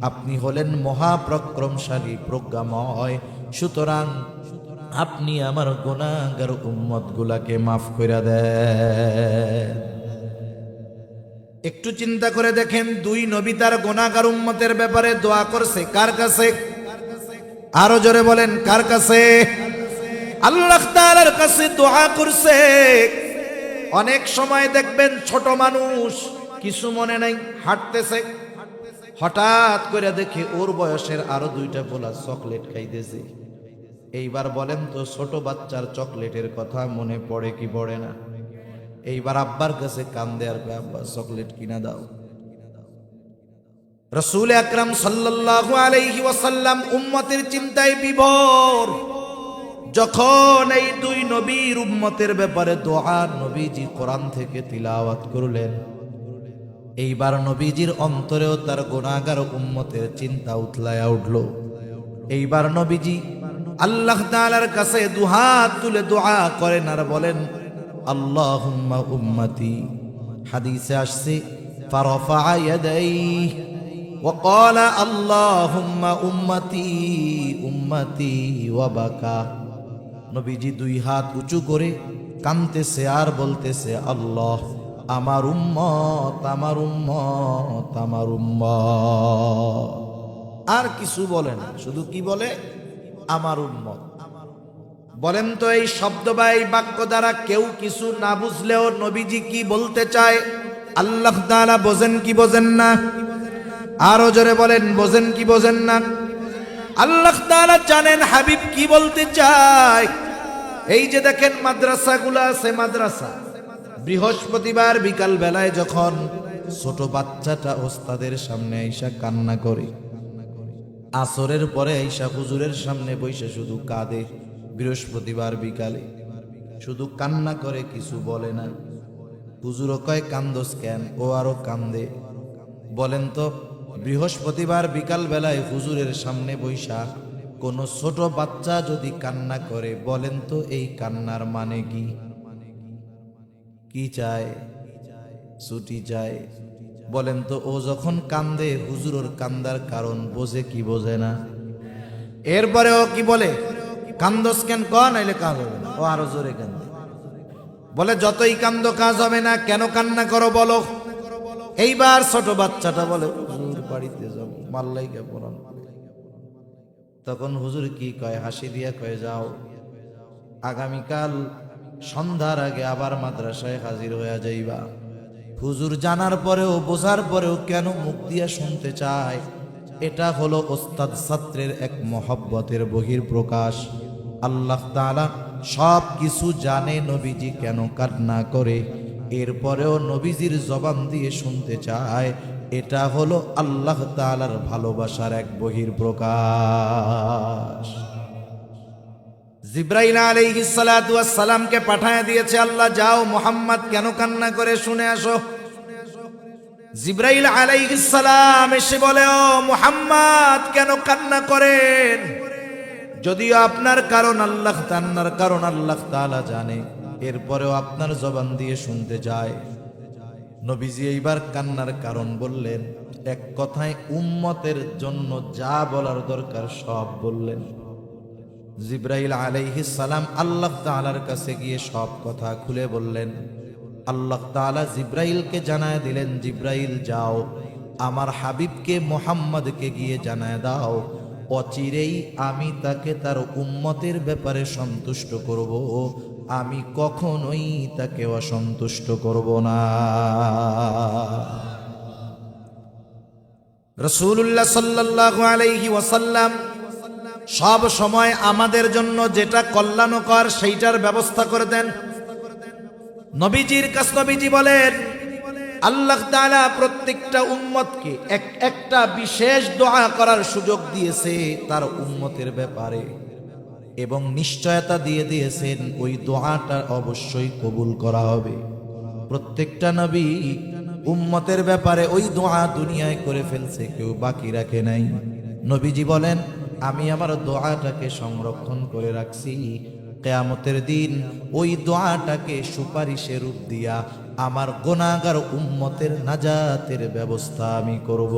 আপনি হলেন মহাপরাক্রমশালী, প্রজ্ঞাময়। সুতরাং আপনি আমার গুনাহগার উম্মতগুলাকে মাফ করে দেন। একটু চিন্তা করে দেখেন, দুই নবী তার গুনাহগার উম্মতের ব্যাপারে দোয়া করছে কার কাছে? আরো জোরে বলেন, কার কাছে? আল্লাহ তাআলার কাছে দোয়া করছে। অনেক সময় দেখবেন ছোট মানুষ কিছু মনে নাই, হাঁটতেছে, হঠাৎ করে দেখে ওর বয়সের আরো দুইটা পোলা চকলেট খাইতেছে। এইবার বলেন তো, ছোট বাচ্চার চকলেটের কথা মনে পড়ে কি পড়ে না? এইবার আব্বার কাছে কান্দে আর কয়, আব্বা চকলেট কিনা দাও। রাসূল আকরাম সাল্লাল্লাহু আলাইহি ওয়াসাল্লাম উম্মতের চিন্তায় বিভোর। যখন এই দুই নবীর উম্মতের ব্যাপারে দোয়া নবীজি কোরআন থেকে তিলাওয়াত করলেন, এইবার নবীজির অন্তরেও তার গুনাহগার উম্মতের চিন্তা উতলায়া উঠল। এইবার নবীজি আল্লাহ তাআলার কাছে দুহাত তুলে দোয়া করেন আর বলেন, আল্লাহুম্মা উম্মতি। হাদিসে আসছে, ফারাফা ইয়াদাইহি ওয়া ক্বালা আল্লাহুম্মা উম্মতি উম্মতি ওয়া বাকা। নবীজি দুই হাত উঁচু করে কাঁদতেছে আর বলতেছে, আল্লাহ, আমার উম্মত, আমার উম্মত, আমার উম্মত। আর কিছু বলে না, শুধু কি বলে? আমার উম্মত। বলেন তো, এই শব্দ বা এই বাক্য দ্বারা কেউ কিছু না বুঝলেও নবীজি কি বলতে চায় আল্লাহ তাআলা বোঝেন কি বোঝেন না? আরো জোরে বলেন, বোঝেন কি বোঝেন না? আল্লাহ তাআলা জানেন হাবিব কি বলতে চায়। এই যে দেখেন মাদ্রাসাগুলো আছে, মাদ্রাসা, বৃহস্পতিবার বিকাল বেলায় যখন ছোট বাচ্চাটা ওস্তাদের সামনে আইসা কান্না করে, আসরের পরে আইসা হুজুরের সামনে বইসা শুধু কাঁদে, বৃহস্পতিবার বিকালে শুধু কান্না করে, কিছু বলে না। হুজুরও কয়, কান্দোস কেন? ও আরো কান্দে। বলেন তো, বৃহস্পতিবার বিকাল বেলায় হুজুরের সামনে বইসা কোন ছোট বাচ্চা যদি কান্না করে, বলেন তো এই কান্নার মানে কি? কি চায়? ছুটি চায়। বলেন তো, ও যখন কান্দে হুজুরের কান্দার কারণ বোঝে কি বোঝে না? এরপরে ও কি বলে, কান্দোস কেন? ক নাইলে কাজ হবে না। ও আরো জোরে কান্দে। বলে, যতই কান্দো কাজ হবে না, কেন কান্না করো বলো? এইবার ছোট বাচ্চাটা বলে, হুজুর বাড়িতে যাবো, মাল্লাইকে পড়ান। তখন হুজুর কি কয়? হাসি দিয়া কয়ে, যাও, আগামীকাল সন্ধ্যার আগে আবার মাদ্রাসায় হাজির হয়ে যাইবা। হুজুর জানার পরেও, বোঝার পরেও কেন মুখ দিয়া শুনতে চায়? এটা হলো ওস্তাদ ছাত্রের এক মহব্বতের বহির প্রকাশ। আল্লাহ তাআলা সব কিছু জানে নবীজি কেন কান্না করে, এরপরেও নবীজির জবান দিয়ে শুনতে চায়। এটা হলো আল্লাহ তাআলার ভালোবাসার এক বহির প্রকাশ। জিব্রাইল আলাইহিস সালাতু ওয়াস সালামকে পাঠায় দিয়েছে আল্লাহ, যাও মুহাম্মদ কেন কান্না করে শুনে আসো। জিব্রাইল আলাইহিস সালাম এসে বলে, ও মুহাম্মদ কেন কান্না করেন? যদিও আপনার কারণ আল্লাহ তাআলা জানে, এরপরেও আপনার জবান দিয়ে শুনতে যায়। নবীজি এইবার কান্নার কারণ বললেন, এক কথায় উম্মতের জন্য যা বলার দরকার সব বললেন। জিব্রাইল আলাইহিস সালাম আল্লাহ তাআলার কাছে গিয়ে সব কথা খুলে বললেন। আল্লাহ তাআলা জিব্রাইলকে জানায় দিলেন, জিব্রাইল যাও, আমার হাবিবকে মুহাম্মদকে গিয়ে জানায় দাও, অচিরেই আমি তাকে তার উম্মতের ব্যাপারে সন্তুষ্ট করব, আমি কখনোই তাকে অসন্তুষ্ট করব না। রাসূলুল্লাহ সাল্লাল্লাহু আলাইহি ওয়াসাল্লাম সব সময় আমাদের জন্য যেটা কল্যাণকর সেইটার ব্যবস্থা করে দেন। নবীজির কাছে নবীজি বলেন, আল্লাহ তাআলা প্রত্যেকটা উম্মতকে একটা বিশেষ দোয়া করার সুযোগ দিয়েছে তার উম্মতের ব্যাপারে, এবং নিশ্চয়তা দিয়ে দিয়েছেন ওই দোয়াটা অবশ্যই কবুল করা হবে। প্রত্যেকটা নবী উম্মতের ব্যাপারে ওই দোয়া দুনিয়ায় করে ফেলছে, কেউ বাকি রাখে নাই। নবীজি বলেন, আমি আমার দোয়াটাকে সংরক্ষণ করে রাখছি, কিয়ামতের দিন ওই দোয়াটাকে সুপারিশের রূপ দিয়া আমার গুনাহগার উম্মতের নাজাতের ব্যবস্থা আমি করব।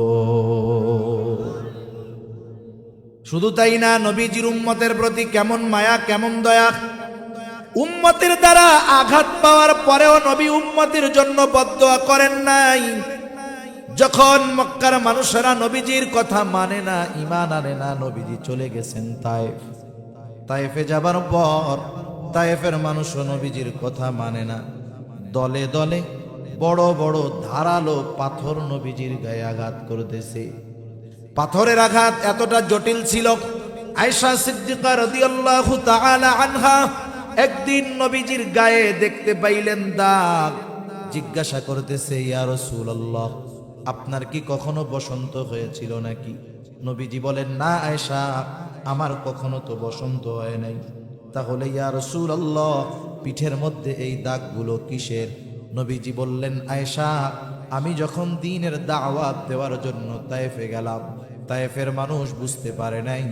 শুধু তাই না, নবীজির উম্মতের প্রতি কেমন মায়া, কেমন দয়া। উম্মতের দ্বারা আঘাত পাওয়ার পরেও নবী উম্মতের জন্য বদদোয়া করেন নাই। যখন মক্কার মানুষেরা নবীজির কথা মানে না, ঈমান আনে না, নবীজি চলে গেছেন তায়েফ। তায়েফে যাবার পর তায়েফের মানুষও নবীজির কথা মানে না। দলে দলে বড় বড় ধারালো পাথর নবীজির গায়ে আঘাত করতেছে। পাথরের আঘাত এতটা জটিল ছিল, আয়েশা সিদ্দিকা রাদিয়াল্লাহু তাআলা আনহা একদিন নবীজির গায়ে দেখতে পাইলেন দাগ। জিজ্ঞাসা করতেছে, ইয়া রাসূলুল্লাহ, আপনার কি কখনো বসন্ত হয়েছিল নাকি? নবীজি বলেন, না আয়েশা, আমার কখনো তো বসন্ত হয় নাই। তাহলে ইয়া রাসূলুল্লাহ, পিঠের মধ্যে এই দাগগুলো কিসের? নবীজি বললেন, আয়েশা, আমি যখন দ্বীনের দাওয়াত দেওয়ার জন্য তায়েফে গেলাম, তায়েফের মানুষ বুঝতে পারে নাই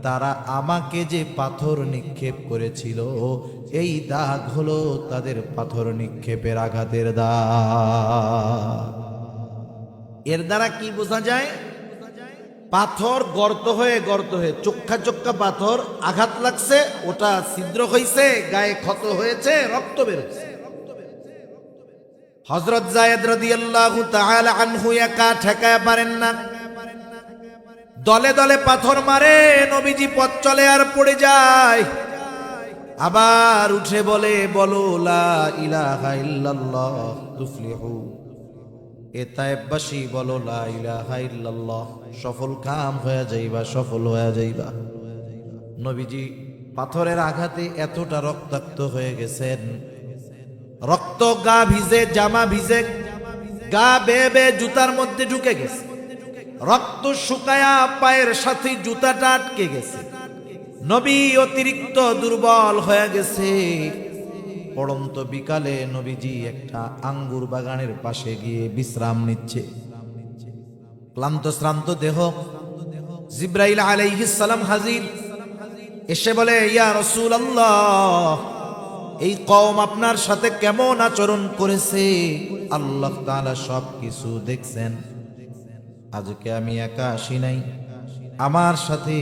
তারা আমাকে যে পাথর নিক্ষেপ করেছিল এই দাগ হলো তাদের পাথর নিক্ষেপের আঘাতের দাগ। এর দ্বারা কি বোঝা যায়? পাথর গর্ত হয়ে চোক্কা চোক্কা পাথর আঘাত লাগছে, ওটা ছিদ্র হয়েছে, গায়ে ক্ষত হয়েছে, রক্ত বেরোচ্ছে। হযরত যায়েদ রাদিয়াল্লাহু তাআলা আনহু একা ঠেকায় পারেন না, দলে দলে পাথর মারে, নবীজি পথ চলে আর পড়ে যায়। আবার উঠে বলে, বলো লা ইলাহা ইল্লাল্লাহ তুফলিহু। এ তায়েববাসী বলো লা ইলাহা ইল্লাল্লাহ, সফল কাম হয়ে যাইবা, সফল হয়ে যাইবা। নবীজি পাথরের আঘাতে এতটা রক্তাক্ত হয়ে গেছেন, রক্ত গা ভিজে, জামা ভিজে, গা বেয়ে বেয়ে জুতার মধ্যে ঢুকে গেছে, রক্ত শুকায়া পায়ের সাথে জুতাটা আটকে গেছে। নবী অতিরিক্ত দুর্বল হয়ে গেছে। পড়ন্ত বিকালে নবীজি একটা আঙ্গুর বাগানের পাশে গিয়ে বিশ্রাম নিচ্ছে। ক্লান্ত শ্রান্ত দেহ, জিব্রাইল আলাইহিস সালাম হাজির। এসে বলে, ইয়া রাসূলুল্লাহ, এই কওম আপনার সাথে কেমন আচরণ করেছে? আল্লাহ তাআলা সব কিছু দেখছেন। আজকে আমি একা আসি নাই, আমার সাথে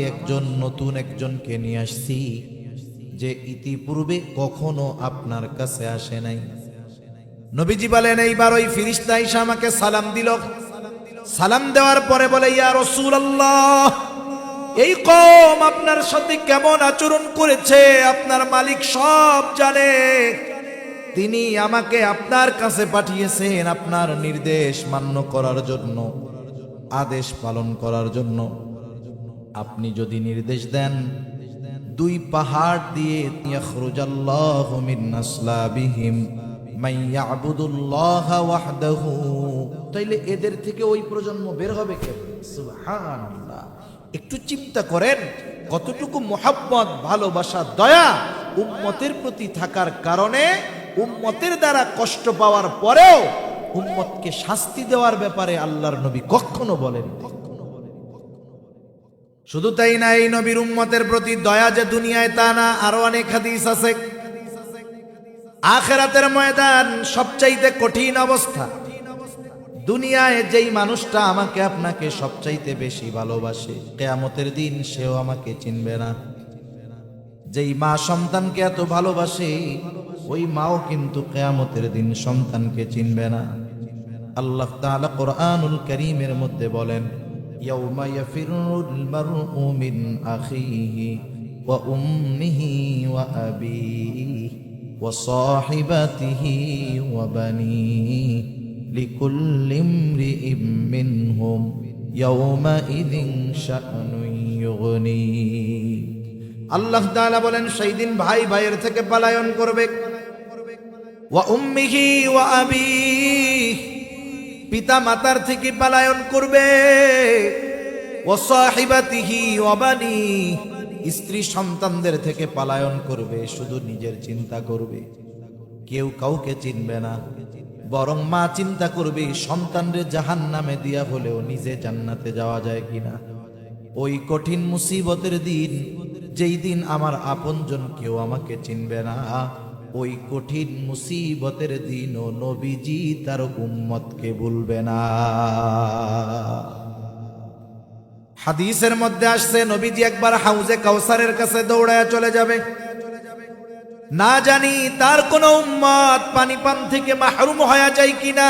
নতুন একজনকে নিয়ে আসছি, যে ইতিপূর্বে কখনো আপনার কাছে আসে নাই। নবীজি বলেন, এইবার ওই ফেরেশতা এসে আমাকে সালাম দিল। সালাম দেওয়ার পরে বলে, ইয়া রাসূলুল্লাহ, এই কওম আপনার সাথে কেমন আচরণ করেছে আপনার মালিক সব জানে। তিনি আমাকে আপনার কাছে পাঠিয়েছেন আপনার নির্দেশ মান্য করার জন্য, আদেশ পালন করার জন্য। আপনি যদি নির্দেশ দেন, দুই পাহাড় দিয়ে ইয়াখরুজাল্লাহু মিন আসলাবিহিম মান ইয়াবুদুল্লাহা ওয়াহদাহু, তাইলে এদের থেকে ওই প্রজন্ম বের হবে কে? সুবহানাল্লাহ। একটু চিন্তা করেন কতটুকু মুহাব্বত, ভালোবাসা, দয়া উম্মতের প্রতি থাকার কারণে উম্মতের দ্বারা কষ্ট পাওয়ার পরেও উম্মতকে শাস্তি দেওয়ার ব্যাপারে আল্লাহর নবী কখনো বলেন। শুধু তাই না, এই নবীর উম্মতের প্রতি দয়া যে দুনিয়ায় তা না, আরো অনেক হাদিস আছে। আখিরাতের ময়দান সবচাইতে কঠিন অবস্থা। দুনিয়ায় যেই মানুষটা আমাকে আপনাকে সবচাইতে বেশি ভালোবাসে, কিয়ামতের দিন সেও আমাকে চিনবে না। যেই মা সন্তানকে এত ভালোবাসে, ওই মাও কিন্তু কিয়ামতের দিন সন্তানকে চিনবে না। আল্লাহ তাআলা কোরআনুল কারীমের মধ্যে বলেন, ইয়াউমা ইয়াফিরুল মারউ মিন আখিহি ওয়া উম্মিহি ওয়া আবিহি ওয়া সাহিবাতিহি ওয়া বানিহি লিকুল্লি ইমরিইম মিনহুম ইয়াউমাইযিন শা'নুন ইউগনি। আল্লাহ তাআলা বলেন, সেই দিন ভাই ভাইয়ের থেকে পলায়ন করবে। ওয়া উম্মিহি ওয়া আবিহি, পিতা মাতার থেকে পলায়ন করবে। ওয়া সাহিবাতিহি ওয়া বানিহি, স্ত্রী সন্তানদের থেকে পলায়ন করবে, শুধু নিজের চিন্তা করবে, কেউ কাউকে চিনবে না। বরং মা চিন্তা করবে সন্তানরে জাহান্নামে দিয়া হলেও নিজে জান্নাতে যাওয়া যায় কিনা। ওই কঠিন মুসিবতের দিন, যেই দিন আমার আপনজন কেউ আমাকে চিনবে না, ওই কঠিন মুসিবতের দিনও নবীজি তার উম্মতকে ভুলবে না। হাদিসের মধ্যে আসছে নবীজি একবার হাউজে কাউসারের কাছে দৌড়ায় চলে যাবে, না জানি তার কোন উম্মত পানি পান থেকে মাহরুম হয়ে যায় কিনা।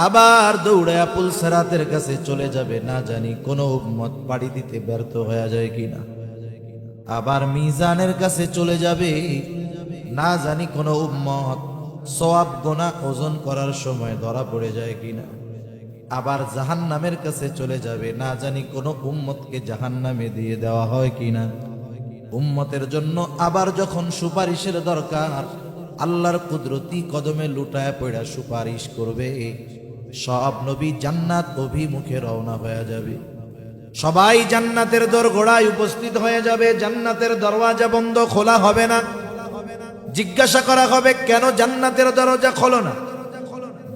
আবার দৌড়ায় পুলসেরাতের কাছে চলে যাবে, না জানি কোন উম্মত পাড়ি দিতে ব্যর্থ হয়ে যায় কিনা। আবার মিজানের কাছে চলে যাবে, না জানি কোন উম্মত সওয়াব গুনাহ ওজন করার সময় ধরা পড়ে যায় কিনা। আবার জাহান্নামের কাছে চলে যাবে, না জানি কোন উম্মতকে জাহান্নামে দিয়ে দেওয়া হয় কিনা। উম্মতের জন্য আবার যখন সুপারিশের দরকার, আল্লাহর কুদরতি কদমে লুটায় পড়া সুপারিশ করবে, সব নবী জান্নাত অভিমুখে রওনা হয়ে যাবে। সবাই জান্নাতের দোরগোড়ায় উপস্থিত হয়ে যাবে, জান্নাতের দরওয়াজা বন্ধ, খোলা হবে না। জিজ্ঞাসা করা হবে, কেন জান্নাতের দরজা খোলো না?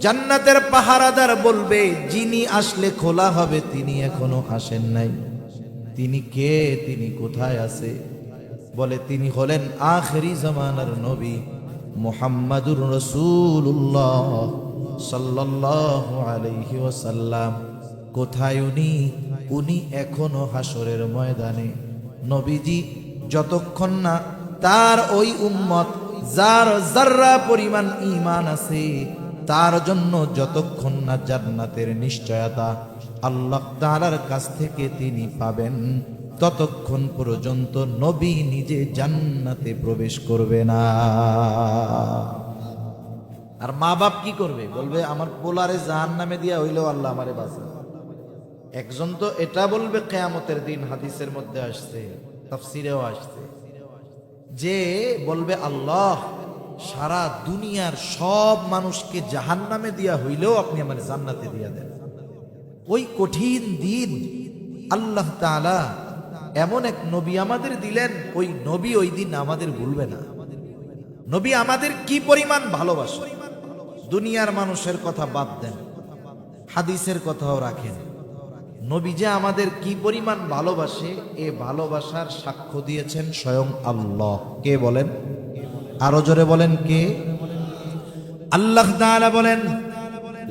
জান্নাতের পাহারাদার বলবে, যিনি আসলে খোলা হবে তিনি এখনো আসেন নাই। তিনি কে? তিনি কোথায় আছে? বলে, তিনি হলেন আখেরি জামানার নবী মুহাম্মাদুর রাসূলুল্লাহ সাল্লাল্লাহু আলাইহি ওয়াসাল্লাম। কোথায় উনি? উনি এখনো হাসরের ময়দানে। নবীজি যতক্ষণ না তার ওই উম্মত যার যাররা পরিমাণ ঈমান আছে, তার জন্য যতক্ষণ না জান্নাতের নিশ্চয়তা আল্লাহ তাআলার কাছ থেকে তিনি পাবেন, ততক্ষণ পর্যন্ত নবী নিজে জান্নাতে প্রবেশ করবে না। আর মা বাপ কি করবে? বলবে, আমার পোলারে জাহান্নামে দিয়া হইলেও আল্লাহ আমারে বাঁচান। একজন তো এটা বলবে কিয়ামতের দিন, হাদিসের মধ্যে আসছে, তাফসীরেও আসছে, যে বলবে, আল্লাহ সারা দুনিয়ার সব মানুষকে জাহান্নামে দিয়া হইলেও আপনি আমার জান্নাতে দিয়া দেন। ওই কঠিন দিন আল্লাহ তাআলা এমন এক নবী আমাদের দিলেন, ওই নবী ওই দিন আমাদের ভুলবে না। নবী আমাদের কি পরিমাণ ভালোবাসে, দুনিয়ার মানুষের কথা বাদ দেন, হাদিসের কথাও রাখেন। নবী যে আমাদের কি পরিমাণ ভালোবাসে, এ ভালোবাসার সাক্ষ্য দিয়েছেন স্বয়ং আল্লাহ। কে বলেন? আরো জোরে বলেন, কে? আল্লাহ তাআলা বলেন,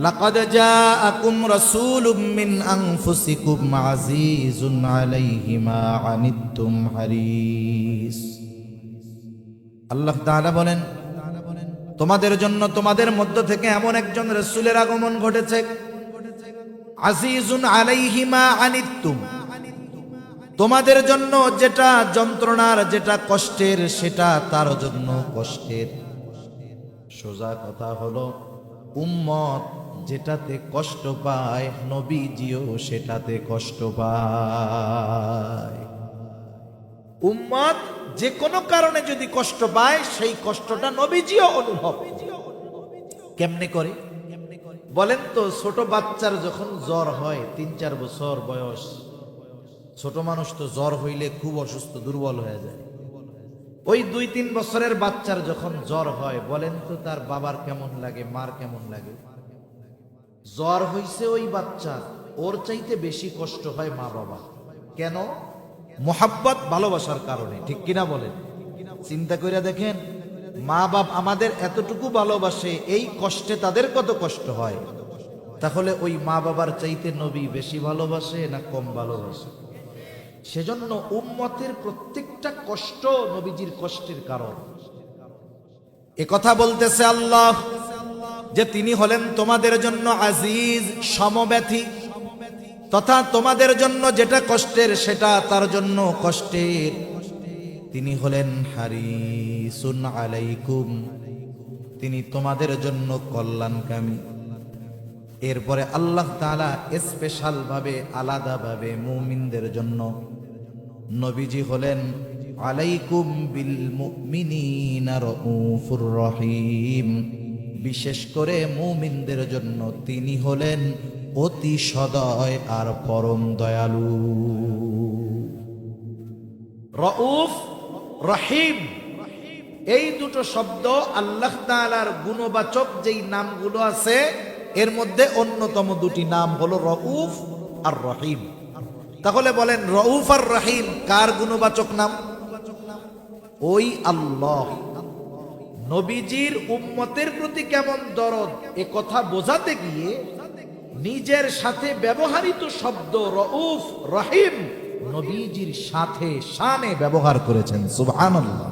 লাকাদ জাআকুম রাসূলুম মিন আনফুসিকুম আজিজুন আলাইহি মা আনিতুম হারিস। আল্লাহ তাআলা বলেন, তোমাদের জন্য তোমাদের মধ্য থেকে এমন একজন রাসূলের আগমন ঘটেছে, আজিজুন আলাইহি মা আনিতুম, তোমাদের জন্য যেটা যন্ত্রণার, যেটা কষ্টের, সেটা তার জন্য কষ্টের। সোজা কথা হলো, উম্মত যেটাতে কষ্ট পায়, নবীজিও সেটাতে কষ্ট পায়। উম্মত যে কোনো কারণে যদি কষ্ট পায়, সেই কষ্টটা নবীজিও অনুভব। কেমনে করে বলেন তো? ছোট বাচ্চার যখন জ্বর হয়, 3-4 বছর বয়স, ছোট মানুষ তো জ্বর হইলে খুব অসুস্থ, দুর্বল হয়ে যায়। ওই 2-3 বছরের বাচ্চার যখন জ্বর হয়, বলেন তো তার বাবার কেমন লাগে, মার কেমন লাগে? জ্বর হইছে ওই বাচ্চার, ওর চাইতে বেশি কষ্ট হয় মা বাবা। কেন? মোহাব্বত, ভালোবাসার কারণে। ঠিক কিনা বলেন? চিন্তা করে দেখেন, মা বাপ আমাদের এতটুকু ভালোবাসে, এই কষ্টে তাদের কত কষ্ট হয়। তাহলে ওই মা বাবার চাইতে নবী বেশি ভালোবাসে না কম ভালোবাসে? সেজন্য উম্মতের প্রত্যেকটা কষ্ট নবীজির কষ্টের কারণ। এ কথা বলতেছে আল্লাহ যে তিনি হলেন তোমাদের জন্য আজিজ, সমব্যথী, তথা তোমাদের জন্য যেটা কষ্টের সেটা তার জন্য কষ্টের। তিনি হলেন হারিসুন আলাইকুম, তিনি তোমাদের জন্য কল্যাণকামী। এরপরে আল্লাহ তাআলা স্পেশাল ভাবে, আলাদা ভাবে মুমিনদের জন্য নবীজি হলেন আলাইকুম বিল মুমিনিনা রাউফুর রহিম, বিশেষ করে মুমিনদের জন্য তিনি হলেন অতি সদয় আর পরম দয়ালু। রাউফ, রহিম, এই দুটো শব্দ আল্লাহ তাআলার গুণবাচক যেই নামগুলো আছে, এর মধ্যে অন্যতম দুটি নাম হলো রাউফ আর রহিম। তাহলে বলেন রউফ আর রহিম কার গুণবাচক নাম? ওই আল্লাহ। নবীজির উম্মতের প্রতি কেমন দরদ এ কথা বোঝাতে গিয়ে নিজের সাথে ব্যবহৃত শব্দ রউফ রহিম নবীজির সাথে শানে ব্যবহার করেছেন। সুবহানাল্লাহ।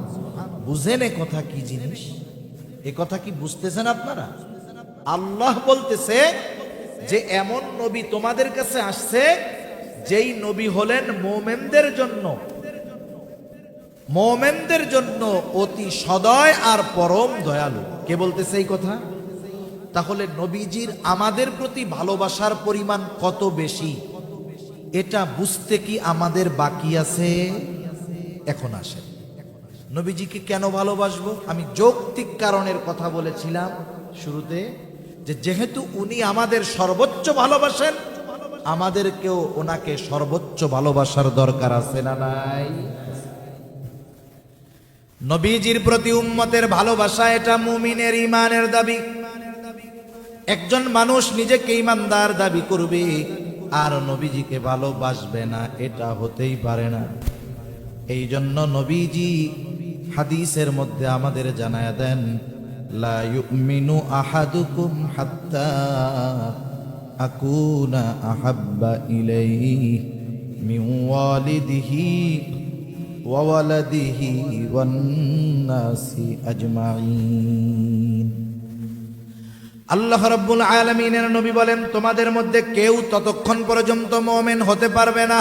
বুঝেন এ কথা কি জিনিস? এ কথা কি বুঝতেছেন আপনারা? আল্লাহ বলতেছে যে এমন নবী তোমাদের কাছে আসছে যেই নবী হলেন মোমেনদের জন্য অতি সদয় আর পরম দয়ালু। কে বলতেছে এই কথা? তাহলে নবীজির আমাদের প্রতি ভালোবাসার পরিমাণ কত বেশি এটা বুঝতে কি আমাদের বাকি আছে? এখন আসেন, নবীজিকে কেন ভালোবাসবো? আমি যৌক্তিক কারণের কথা বলেছিলাম শুরুতে, যে যেহেতু উনি আমাদের সর্বোচ্চ ভালোবাসেন, আমাদেরকেও ওনাকে সর্বোচ্চ ভালোবাসার দরকার আছে না নাই? নবীজির প্রতি উম্মতের ভালোবাসা এটা মুমিনের ঈমানের দাবি। একজন মানুষ নিজেকে ঈমানদার দাবি করবে আর নবীজিকে ভালোবাসবে না, এটা হতেই পারে না। এই জন্য নবীজি হাদিসের মধ্যে আমাদের জানায়া দেন, লা ইউমিনু আহাদুকুম হাত্তা আকুনা আহাব্বা ইলাইহি মিন ওয়ালিদিহি ওয়া ওয়ালাদিহি ওয়ান নাসি আজমাইন। আল্লাহ রাব্বুল আলামিনের নবী বলেন, তোমাদের মধ্যে কেউ ততক্ষণ পর্যন্ত মুমিন হতে পারবে না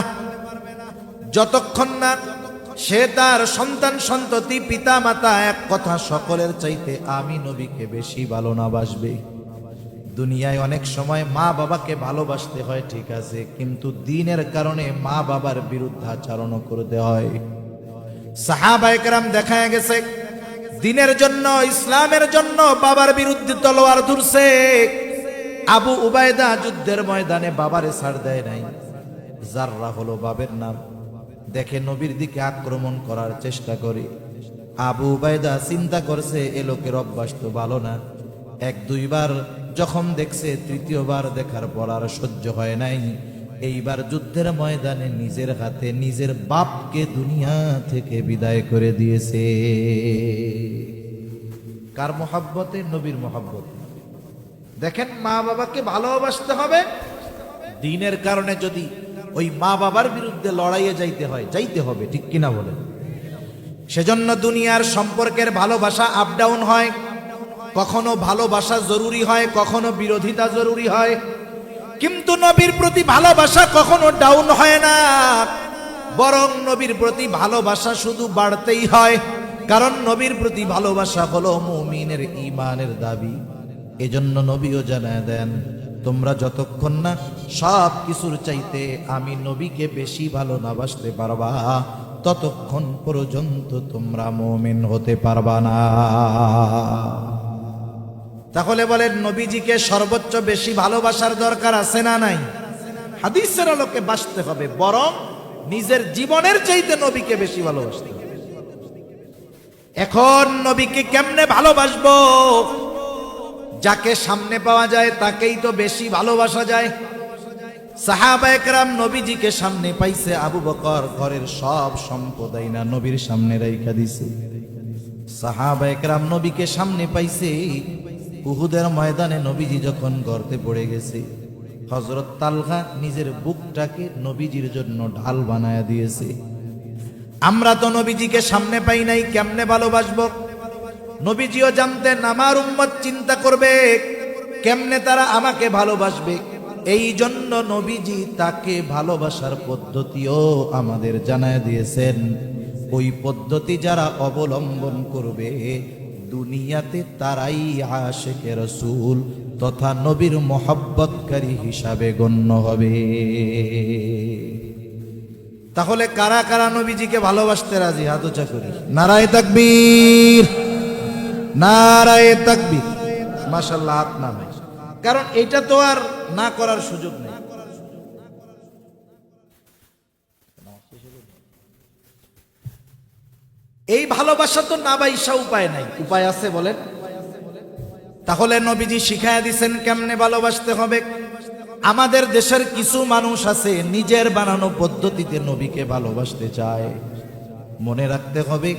যতক্ষণ না সে তার সন্তান সন্ততি পিতা মাতা এক কথা সকলের চাইতে আমি নবীকে বেশি ভালো না বাসবে। দুনিয়ায় অনেক সময় মা বাবাকে ভালোবাসতে হয় ঠিক আছে, কিন্তু দ্বীনের কারণে মা বাবার বিরুদ্ধাচরণ করতে হয়। সাহাবায়ে কেরাম দেখা গেছে দ্বীনের জন্য, ইসলামের জন্য বাবার বিরুদ্ধে তলোয়ার ধরছে। আবু উবাইদা যুদ্ধের ময়দানে বাবারে ছাড় দেয় নাই। জাররা হলো বাবের নাম। দেখে নবীর দিকে আক্রমণ করার চেষ্টা করে। আবু উবাইদা চিন্তা করছে এ লোকের অভ্যাস তো ভালো না। এক দুইবার যখন দেখছে, তৃতীয়বার দেখার পর আর সহ্য হয় নাই। এইবার যুদ্ধের ময়দানে নিজের হাতে নিজের বাপকে দুনিয়া থেকে বিদায় করে দিয়েছে। কার মহব্বতে? নবীর মহব্বত। দেখেন, মা বাবাকে ভালোবাসতে হবে। দ্বীনের কারণে যদি ওই মা বাবার বিরুদ্ধে লড়াইয়ে যাইতে হবে, ঠিক কিনা বলেন? সেজন্য দুনিয়ার সম্পর্কের ভালোবাসা আপ ডাউন হয়। কখনো ভালোবাসা জরুরি হয়, কখনো বিরোধিতা জরুরি হয়। কিন্তু নবীর প্রতি ভালোবাসা কখনো ডাউন হয় না, বরং নবীর প্রতি ভালোবাসা শুধু বাড়তেই হয়। কারণ নবীর প্রতি ভালোবাসা হলো মুমিনের ঈমানের দাবি। এজন্য নবীও জানায় দেন, তোমরা যতক্ষণ না সব কিছুর চাইতে আমি নবীকে বেশি ভালো না বাসতে পারবা, ততক্ষণ পর্যন্ত তোমরা মুমিন হতে পারবা না। তাহলে বলেন, নবীজিকে সর্বোচ্চ বেশি ভালোবাসার দরকার আছে না নাই? হাদিসের আলোকে বাসতে হবে, বরং নিজের জীবনের চাইতে নবীকে বেশি ভালোবাসতে হবে। এখন নবীকে কেমনে ভালোবাসবো? যাকে সামনে পাওয়া যায় তাকেই তো বেশি ভালোবাসা যায়। সাহাবায়ে কেরাম নবীজিকে সামনে পাইছে। আবু বকর ঘরের সব সম্পদ আইনা নবীর সামনে রাইখা দিছে। সাহাবায়ে কেরাম নবীকে সামনে পাইছে। উহুদের ময়দানে নবীজি যখন গর্তে পড়ে গেছে, হযরত তালহা নিজের বুকটাকে নবীজির জন্য ঢাল বানায়া দিয়েছে। আমরা তো নবীজিকে সামনে পাই নাই, কেমনে ভালোবাসবো? নবীজিও জানতেন আমার উম্মত চিন্তা করবে কেমনে তারা আমাকে ভালোবাসবে। এই জন্য নবীজি তাকে ভালোবাসার পদ্ধতিও আমাদের জানায় দিয়েছেন। ওই পদ্ধতি যারা অবলম্বন করবে, দুনিয়াতে তারাই আশিকে রাসূল তথা নবীর মহব্বতকারী হিসাবে গণ্য হবে। তাহলে কারা কারা নবীজিকে ভালোবাসতে রাজি? হাত উঁচা করি। নারায়ে তাকবীর, নারায়ে তাকবীর। মাশাআল্লাহ, হাত নামাই। কারণ এটা তো আর না করার সুযোগ নেই। এই ভালোবাসা তো না বাইসা উপায় নাই। উপায় আছে বলেন? তাহলে নবীজি শিখায়া দিছেন কেমনে ভালোবাসতে হবে। আমাদের দেশের কিছু মানুষ আছে নিজের বানানো পদ্ধতিতে নবীকে ভালোবাসতে চায়। মনে রাখতে হবে,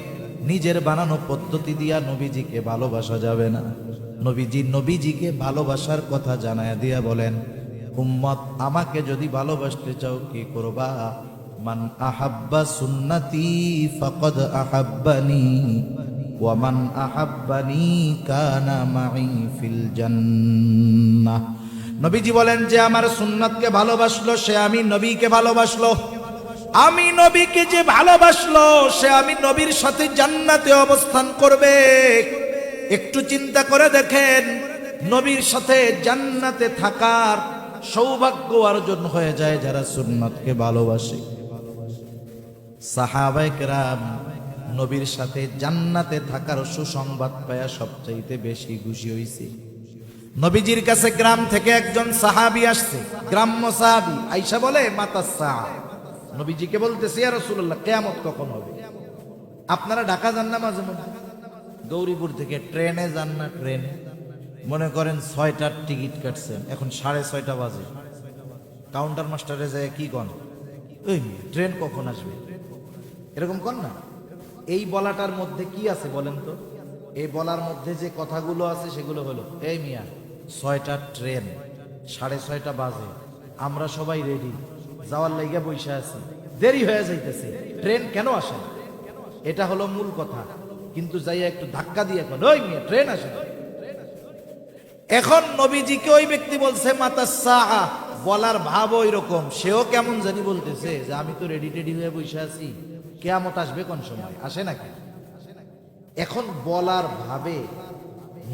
নিজের বানানো পদ্ধতি দিয়া নবীজিকে ভালোবাসা যাবে না। নবীজিকে ভালোবাসার কথা জানায়া দিয়া বলেন, উম্মত আমাকে যদি ভালোবাসতে চাও কি করবা? মান আহাব্বা সুন্নতি ফাকাদ আহাব্বানি ওয়া মান আহাব্বানি কানা মাই ফিল জান্নাহ। নবীজি বলেন, যে আমার সুন্নাতকে ভালোবাসলো সে আমি নবীকে ভালোবাসলো, আমি নবীকে যে ভালোবাসলো সে আমি নবীর সাথে জান্নাতে অবস্থান করবে। একটু চিন্তা করে দেখেন, নবীর সাথে জান্নাতে থাকার সৌভাগ্য অর্জন হয়ে যায় যারা সুন্নাতকে ভালোবাসে। সাহাবায়ে কেরাম নবীর সাথে জান্নাতে থাকার সুসংবাদ পায়া সবচাইতে বেশি খুশি হইছে। নবীজির কাছে গ্রাম থেকে একজন সাহাবী আসছে, গ্রাম্য সাহাবী আয়েশা বলে, মাতাসা, নবীজিকে বলতেছে, ইয়া রাসূলুল্লাহ কিয়ামত কখন হবে? আপনারা ঢাকা যান না মাঝে মধ্যে, গৌরীপুর থেকে ট্রেনে যান না? ট্রেনে মনে করেন 6টার টিকিট কাটছেন, এখন 6:30 বাজে, কাউন্টার মাস্টারে যায় কি কন, ওই ট্রেন কখন আসবে, এরকম কন না? এই বলাটার মধ্যে কি আছে বলেন তো? এই বলার মধ্যে যে কথাগুলো আছে সেগুলো হলো, এই মিয়া 6টার ট্রেন, 6:30 বাজে, আমরা সবাই রেডি, যাওয়ার লাইগা বইসা আছি, দেরি হয়ে যাইতেছে, ট্রেন কেন আসে না? এটা হলো মূল কথা। কিন্তু যাইয়া একটু ধাক্কা দিয়ে এখন, ওই মিয়া ট্রেন আসে না। এখন নবীজিকে ওই ব্যক্তি বলছে মাতাসা, বলার ভাব ওই রকম, সেও কেমন জানি বলতেছে যে আমি তো রেডি টেডি হয়ে বসে আছি, কিয়ামত আসবে কোন সময়, আসে নাকি? এখন বলার ভাবে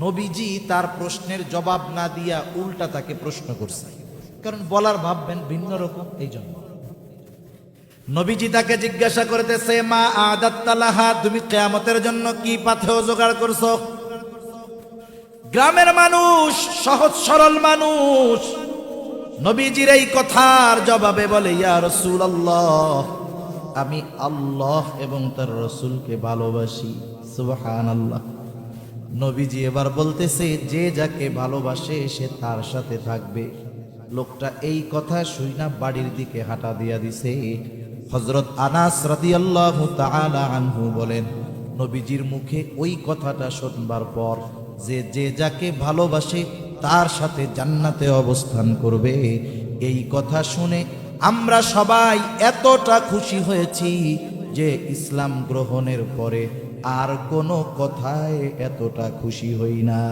নবীজি তার প্রশ্নের জবাব না দিয়া উল্টা তাকে প্রশ্ন করছে, কারণ বলার ভাব ভিন্ন রকম। এই জন্য নবীজি তাকে জিজ্ঞাসা করতেছে, মা আদাত্তালাহা, তুমি কিয়ামতের জন্য কি পাথেয় জোগাড় করছো? গ্রামের মানুষ, সহজ সরল মানুষ, নবীজির এই কথার জবাবে বলে, ইয়া রাসূলুল্লাহ, আমি আল্লাহ এবং তার রাসূলকে ভালোবাসি। সুবহানাল্লাহ। নবীজি এবার বলতেছে, যে যাকে ভালোবাসে সে তার সাথে থাকবে। লোকটা এই কথা শুইনা বাড়ির দিকে হাঁটা দিয়া দিছে। হযরত আনাস রাদিয়াল্লাহু তাআলা আনহু বলেন, নবীজির মুখে ওই কথাটা শুনবার পর যে যাকে ভালোবাসে তার সাথে জান্নাতে অবস্থান করবে, এই কথা শুনে আমরা সবাই এতটা খুশি হয়েছি যে ইসলাম গ্রহণের পরে আর কোনো কথায় এতটা খুশি হই না।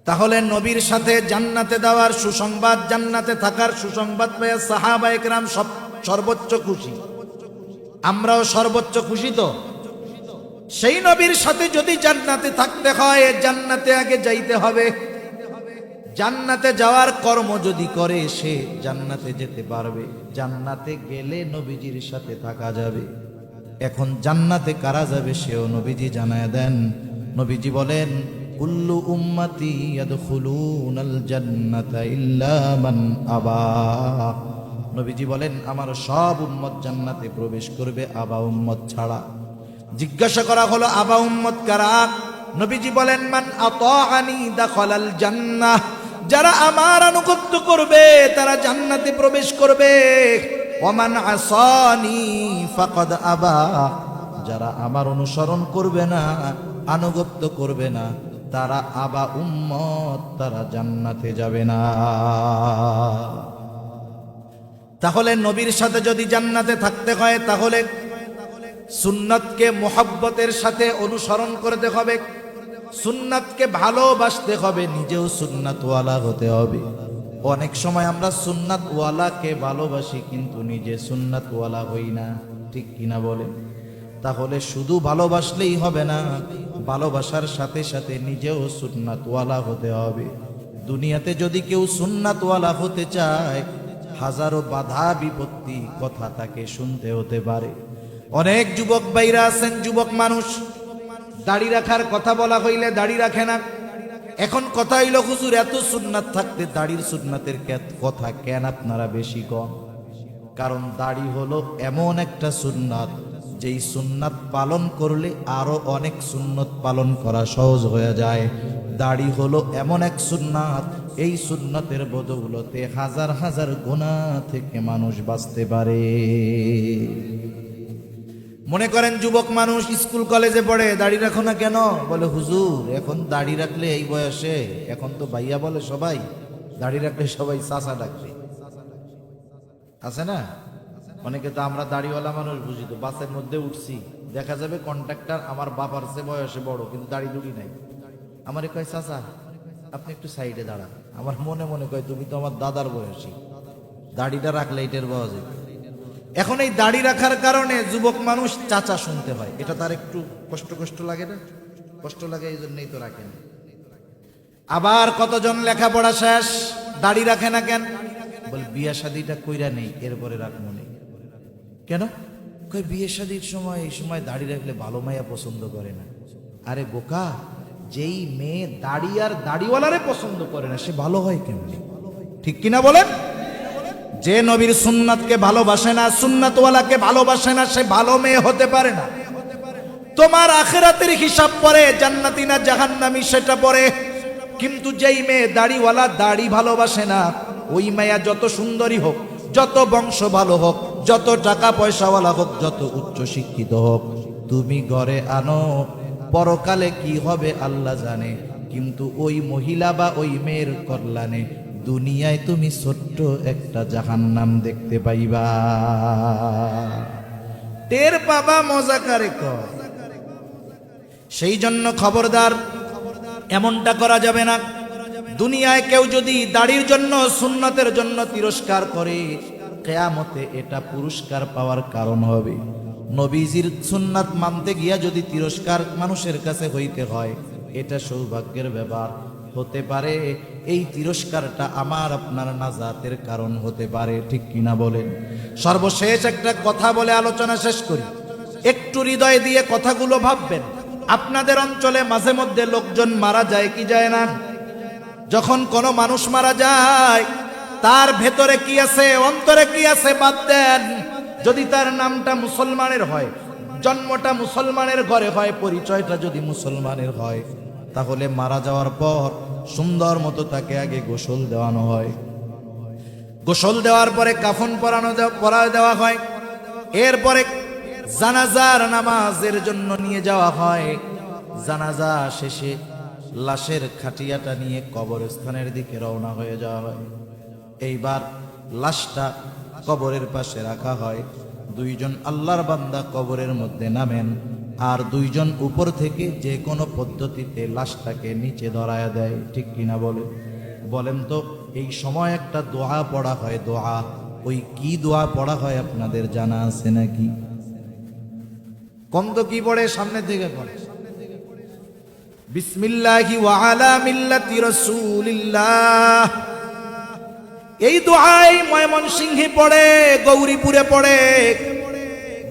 তাহলে নবীর সাথে জান্নাতে দেওয়ার সুসংবাদ, জান্নাতে থাকার সুসংবাদ পেয়ে সাহাবায়ে কেরাম সর্বোচ্চ খুশি, আমরাও সর্বোচ্চ খুশি। তো সেই নবীর সাথে যদি জান্নাতে থাকতে হয়, জান্নাতে আগে যাইতে হবে। জান্নাতে যাওয়ার কর্ম যদি করে সে জান্নাতে যেতে পারবে, জান্নাতে গেলে নবীজির সাথে থাকা যাবে। এখন জান্নাতে কারা যাবে সেও নবীজি জানায় দেন। নবীজি বলেন, কুল্লু উম্মতি ইয়াদখুলুনাল জান্নাতা ইল্লা মান আবা। নবীজি বলেন, আমার সব উম্মত জান্নাতে প্রবেশ করবে, আবা উম্মত ছাড়া। জিজ্ঞাসা করা হলো, আবা উম্মত কারা? নবীজি বলেন, মান আতাআনি দাখালাল জান্নাহ, যারা আমার আনুগত্য করবে তারা জান্নাতে প্রবেশ করবে। ওয়া মান আসানি ফাকাদ আবা, যারা আমার অনুসরণ করবে না, আনুগত্য করবে না, তারা আবা উম্মত, তারা জান্নাতে যাবে না। তাহলে নবীর সাথে যদি জান্নাতে থাকতে হয়, তাহলে সুন্নাতকে মোহাব্বতের সাথে অনুসরণ করতে হবে, সুন্নাতকে ভালোবাসতে হবে, নিজেও সুন্নাতওয়ালা হতে হবে। অনেক সময় আমরা সুন্নাতওয়ালাকে ভালোবাসি কিন্তু নিজে সুন্নাতওয়ালা হই না, ঠিক কিনা বলেন? তাহলে শুধু ভালোবাসলেই হবে না, ভালোবাসার সাথে সাথে নিজেও সুন্নাতওয়ালা হতে হবে। দুনিয়াতে যদি কেউ সুন্নাতওয়ালা হতে চায়, হাজারো বাধা বিপত্তি কথা তাকে শুনতে হতে পারে। অনেক যুবক ভাইরা আছেন, যুবক মানুষ, দাড়ি রাখার কথা বলা হইলে দাড়ি রাখে না। এখন কথা হইল, হুজুর এত সুন্নাত থাকতে দাড়ির সুন্নাতের কথা কেন আপনারা বেশি কম? কারণ দাড়ি হলো এমন একটা সুন্নাত, যেই সুন্নাত পালন করলে আরো অনেক সুন্নত পালন করা সহজ হয়ে যায়। দাড়ি হলো এমন এক সুন্নাত, এই সুন্নাতের বদৌলতে হাজার হাজার গুনাহ থেকে মানুষ বাঁচতে পারে। মনে করেন যুবক মানুষ স্কুল কলেজে পড়ে, দাড়ি রাখো না কেন? বলে হুজুর এখন দাড়ি রাখলে এই বয়সে, এখন তো ভাইয়া বলে সবাই, দাড়ি রাখলে সবাই চাচা ডাকবে, আছে না? অনেকে তো আমরা দাড়িওয়ালা মানুষ বুঝি, তো বাসের মধ্যে উঠছি, দেখা যাবে কন্ট্রাক্টর আমার বাবার চেয়ে বয়সে বড়, কিন্তু দাড়ি দুড়ি নাই। আমারে কয় চাচা আপনি একটু সাইডে দাঁড়ান। আমার মনে মনে কয় তুমি তো আমার দাদার বয়সী, দাড়িটা রাখলে এটার বয়স। এখন এই দাড়ি রাখার কারণে যুবক মানুষ চাচা শুনতে হয়, এটা তার একটু কষ্ট লাগে না? কষ্ট লাগে, এই জন্যই তো রাখেন। আবার কতজন লেখাপড়া শেষ, দাড়ি রাখে না কেন? বল বিয়ে শাদিটা কইরা নেই, এরপরে রাখবো নেই। কেন? কই বিয়ে শাদির সময়, এই সময় দাড়ি রাখলে ভালো মাইয়া পছন্দ করে না। আরে বোকা, যেই মেয়ে দাড়ি আর দাড়িওয়ালারে পছন্দ করে না, সে ভালো হয় কেমনি? ঠিক কিনা বলেন? যে নবীর সুন্নাতকে ভালোবাসে না, সুন্নাতওয়ালাকে ভালোবাসে না, সে ভালো মেয়ে হতে পারে না। তোমার আখিরাতের হিসাব পরে জান্নাতি না জাহান্নামী সেটা পরে, কিন্তু যেই মেয়ে দাড়িওয়ালা দাড়ি ভালোবাসে না, ওই মেয়া যত সুন্দরী হোক, যত বংশ ভালো হোক, যত টাকা পয়সাওয়ালা হোক, যত উচ্চ শিক্ষিত হোক, তুমি ঘরে আনো, পরকালে কি হবে আল্লাহ জানে, কিন্তু ওই মহিলা বা ওই মেয়ের কল্যাণে দুনিয়ায় তুমি ছোট্ট একটা জাহান্নাম দেখতে পাইবা। টের পাবা, মজা কারে কয়। সেই জন্য খবরদার, এমনটা করা যাবে না। দুনিয়ায় কেউ যদি দাড়ির জন্য, সুন্নতের জন্য তিরস্কার করে, কিয়ামতে এটা পুরস্কার পাওয়ার কারণ হবে। নবীজির সুন্নাত মানতে গিয়া যদি তিরস্কার মানুষের কাছে হইতে হয়, এটা সৌভাগ্যের ব্যাপার হতে পারে। এই তিরস্কারটা আমার আপনার নাজাতের কারণ হতে পারে, ঠিক কিনা বলেন? সর্বশেষ একটা কথা বলে আলোচনা শেষ করি। একটু হৃদয় দিয়ে কথাগুলো ভাববেন। আপনাদের অঞ্চলে মাঝে মধ্যে লোকজন মারা যায় কি যায় না? যখন কোনো মানুষ মারা যায়, তার ভেতরে কি আছে, অন্তরে কি আছে বাদ দেন। যদি তার নামটা মুসলমানের হয়, জন্মটা মুসলমানের ঘরে হয়, পরিচয়টা যদি মুসলমানের হয়, তাহলে মারা যাওয়ার পর সুন্দর মতো তাকে আগে গোসল দেওয়ানো হয়। গোসল দেওয়ার পরে কাফন পরায় দেওয়া হয়। এরপরে জানাজার নামাজের জন্য নিয়ে যাওয়া হয়। জানাজা শেষে লাশের খাটিয়াটা নিয়ে কবরস্থানের দিকে রওনা হয়ে যাওয়া হয়। এইবার লাশটা কবরের পাশে রাখা হয়। দুইজন আল্লাহর বান্দা কবরের মধ্যে নামেন, আর দুইজন উপর থেকে যে কোনো পদ্ধতিতে লাশটাকে নিচে ধরায়া দেয়, ঠিক কিনা বলেন তো? এই সময় একটা দোয়া পড়া হয়, দোয়া। ওই কি দোয়া পড়া হয় আপনাদের জানা আছে নাকি? কোন তো কি পড়ে? সামনে থেকে পড়ে, বিসমিল্লাহি ওয়া আলা মিল্লাতি রাসূলিল্লাহ। এই দোয়াই ময়মনসিংহে পড়ে, গৌরীপুরে পড়ে,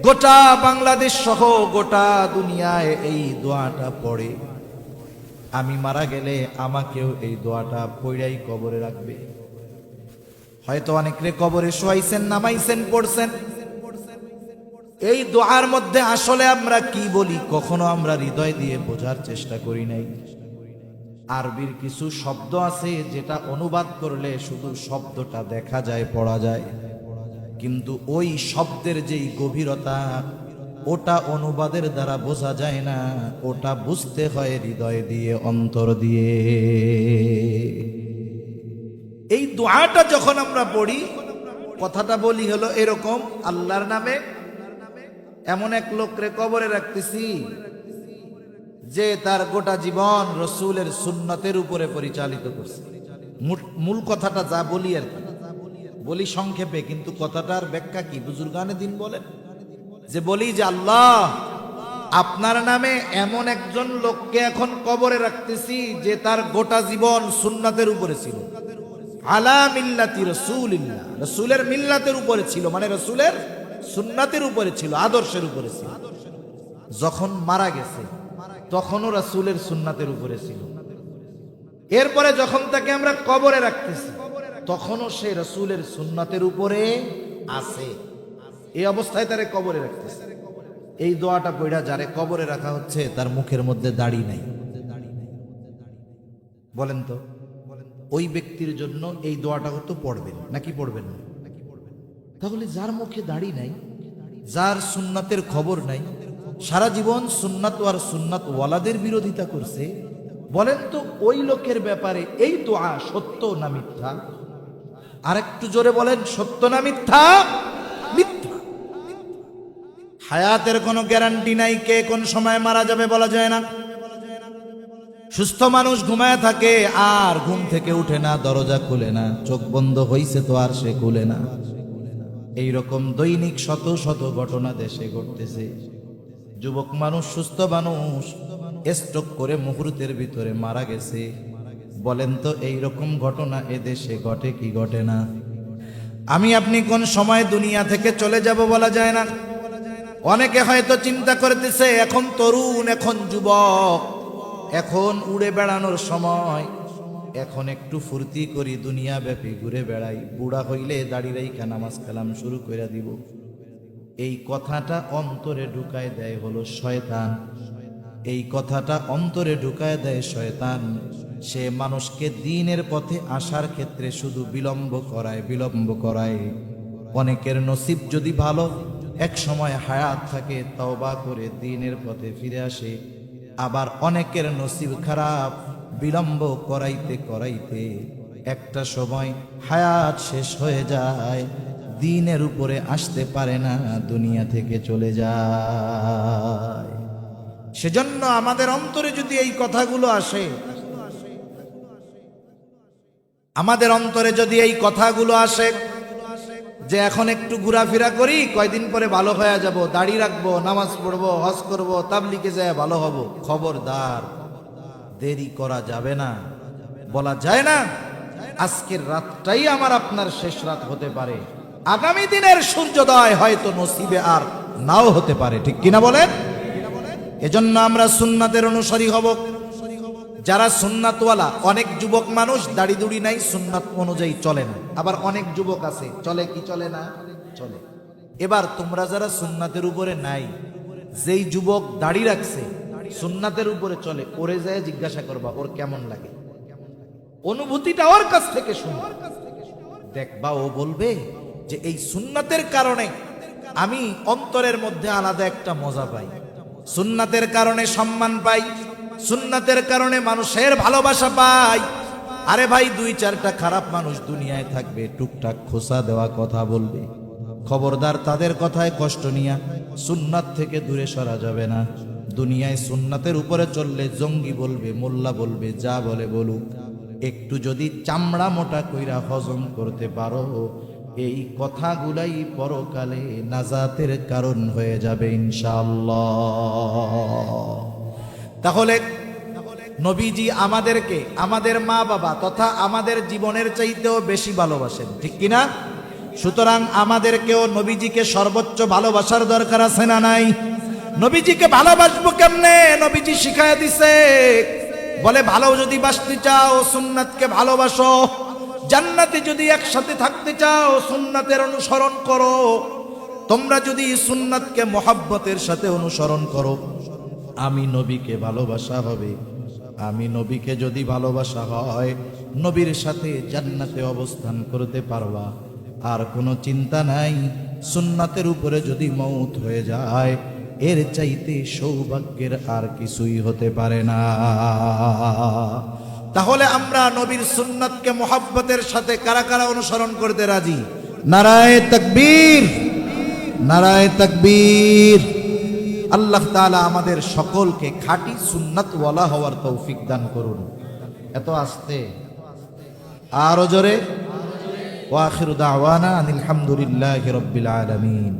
গোটা বাংলাদেশ সহ গোটা দুনিয়ায় এই দোয়াটা পড়ে। আমি মারা গেলে আমাকেও এই দোয়াটা পড়াই কবরে রাখবে। হয়তো অনেকে কবরে শোয়াইছেন, নামাইছেন, পড়ছেন। এই দোয়ার মধ্যে আসলে আমরা কি বলি কখনো আমরা হৃদয় দিয়ে বোঝার চেষ্টা করি নাই। আরবির কিছু শব্দ আছে যেটা অনুবাদ করলে শুধু শব্দটা দেখা যায়, পড়া যায়, কিন্তু ওই শব্দের যেই গভীরতা, ওটা অনুবাদের দ্বারা বোঝা যায় না। ওটা বুঝতে হয় হৃদয় দিয়ে, অন্তর দিয়ে। এই দোয়াটা যখন আমরা পড়ি, কথাটা বলি হলো এরকম, আল্লাহর নামে এমন এক লোকরে কবরে রাখতেছি যে তার গোটা জীবন রসূলের সুন্নতের উপরে পরিচালিত করছে। মূল কথাটা যা বলি আর কি, বলি সংক্ষেপে, কিন্তু কথাটার ব্যাখ্যা কি বুজুর্গানে দিন বলেন, যে বলি যে আল্লাহ আপনার নামে এমন একজন লোককে এখন কবরে রাখতেছি যে তার গোটা জীবন সুন্নতের উপরে ছিল, আলা মিল্লাতি রাসূলিল্লাহ, রাসূলের মিল্লাতের উপরে ছিল, মানে রাসূলের সুন্নতের উপরে ছিল, আদর্শের উপরে ছিল। যখন মারা গেছে তখনও রাসূলের সুন্নতের উপরে ছিল। এরপরে যখন তাকে আমরা কবরে রাখতেছি তখনও সে রাসূলের সুন্নতের উপরে আছে। এই অবস্থায় তারে কবরে রাখতেছে। এই দোয়াটা পড়া যারে কবরে রাখা হচ্ছে তার মুখের মধ্যে দাড়ি নাই, বলেন তো, ওই ব্যক্তির জন্য এই দোয়াটা তো পড়বেন নাকি পড়বেন না? তাহলে যার মুখে দাড়ি নাই, যার সুন্নাতের খবর নাই, সারা জীবন সুন্নাত আর সুন্নাত ওয়ালাদের বিরোধিতা করছে, বলেন তো ওই লোকের ব্যাপারে এই দোয়া সত্য না মিথ্যা? আর একটু জোরে বলেন, সত্য না মিথ্যা? মিথ্যা। হায়াতের কোনো গ্যারান্টি নাই, কে কোন সময় মারা যাবে বলা যায় না। সুস্থ মানুষ ঘুমায় থাকে আর ঘুম থেকে উঠে না, দরজা খুলে না, চোখ বন্ধ হইছে তো আর সে খুলে না। এইরকম দৈনিক শত শত ঘটনা দেশে ঘটতেছে। যুবক মানুষ, সুস্থ মানুষ স্ট্রোক করে মুহূর্তের ভিতরে মারা গেছে। বলেন তো এইরকম ঘটনা এদেশে ঘটে কি ঘটে না? আমি আপনি কোন সময় দুনিয়া থেকে চলে যাব বলা যায় না। অনেকে হয়তো চিন্তা করতেছে এখন তরুণ, এখন যুবক, এখন উড়ে বেড়ানোর সময়, এখন একটু ফুর্তি করি, দুনিয়া ব্যাপী ঘুরে বেড়াই, বুড়া হইলে দাড়ি রাইখা নামাজ কালাম শুরু করে দিব। এই কথাটা অন্তরে ঢুকায় দেয় হলো শয়তান। এই কথাটা অন্তরে ঢুকায় দেয় শয়তান। সে মানুষকে দ্বীনের পথে আসার ক্ষেত্রে শুধু বিলম্ব করায়। অনেকের নসিব যদি ভালো, এক সময় হায়াত থাকে, তওবা করে দ্বীনের পথে ফিরে আসে। আবার অনেকের নসিব খারাপ, বিলম্ব করাইতে একটা সময় হায়াত শেষ হয়ে যায়, দ্বীনের উপরে আসতে পারে না, দুনিয়া থেকে চলে যায়। সেজন্য আমাদের অন্তরে যদি এই কথাগুলো আসে, আমাদের অন্তরে যদি এই কথাগুলো আসে যে এখন একটু ঘোরাফেরা করি, কয়দিন পরে ভালো হয়ে যাব, দাড়ি রাখবো, নামাজ পড়বো, হজ করবো, তাবলিগে যায় ভালো হব, খবরদার, দেরি করা যাবে না। বলা যায় না আজকের রাতটাই আমার আপনার শেষ রাত হতে পারে, আগামী দিনের সূর্যোদয় হয়তো নসিবে আর নাও হতে পারে, ঠিক কিনা বলেন? এজন্য আমরা সুন্নাতের অনুসারী হব। যারা সুন্নাতওয়ালা, অনেক যুবক মানুষ দাড়ি দুড়ি নাই, সুন্নাত অনুযায়ী চলে না। আবার অনেক যুবক আছে চলে কি চলে না? চলে। এবার তোমরা যারা সুন্নাতের উপরে নাই, যেই যুবক দাড়ি রাখছে, সুন্নাতের উপরে চলে, ওরে যায় জিজ্ঞাসা করবা ওর কেমন লাগে, অনুভূতিটা ওর কাছ থেকে শুনবা, দেখবা ও বলবে যে এই সুন্নাতের কারণে আমি অন্তরের মধ্যে আলাদা একটা মজা পাই, সুন্নাতের কারণে সম্মান পাই, সুন্নাতের কারণে মানুষের ভালোবাসা পাই। আরে ভাই, দুই চারটা খারাপ মানুষ দুনিয়ায় থাকবে, টুকটাক খোসা দেওয়া কথা বলবে, খবরদার তাদের কথায় কষ্ট নিয়া সুন্নাত থেকে দূরে সরা যাবে না। দুনিয়ায় সুন্নাতের উপরে চললে জঙ্গি বলবে, মোল্লা বলবে, যা বলে বলুক, একটু যদি চামড়া মোটা কইরা হজম করতে পারো, এই কথাগুলাই পরকালে নাজাতের কারণ হয়ে যাবে ইনশাআল্লাহ। তাহলে নবীজি আমাদেরকে আমাদের মা বাবা তথা আমাদের জীবনের চাইতেও বেশি ভালোবাসেন, ঠিক কিনা? সুতরাং আমাদেরকেও নবীজিকে সর্বোচ্চ ভালোবাসার দরকার আছে না নাই? নবীজিকে ভালোবাসবো কেমনে? নবীজি শিখায় দিছে, বলে ভালো যদি বাসতে চাও সুন্নাতকে ভালোবাসো, জান্নাতে যদি একসাথে থাকতে চাও সুন্নাতের অনুসরণ করো। তোমরা যদি সুন্নাতকে মহব্বতের সাথে অনুসরণ করো, আমি নবীকে ভালোবাসা হবে। আমি নবীকে যদি ভালোবাসা হয়, নবীর সাথে জান্নাতে অবস্থান করতে পারবা, আর কোনো চিন্তা নাই। সুন্নাতের উপরে যদি মওত হয়ে যায়, এর চাইতে সৌভাগ্যের আর কিছুই হতে পারে না। তাহলে আমরা নবীর সুন্নাতকে মহব্বতের সাথে কারা কারা অনুসরণ করতে রাজি? নারায়ে তাকবীর, নারায়ে তাকবীর। আল্লাহ তাআলা আমাদের সকলকে খাঁটি সুন্নাতওয়ালা হওয়ার তৌফিক দান করুন। এত আস্তে, আরো জোরে। ওয়া আখিরু দাওয়ানা আনিল হামদুলিল্লাহি রাব্বিল আলামিন।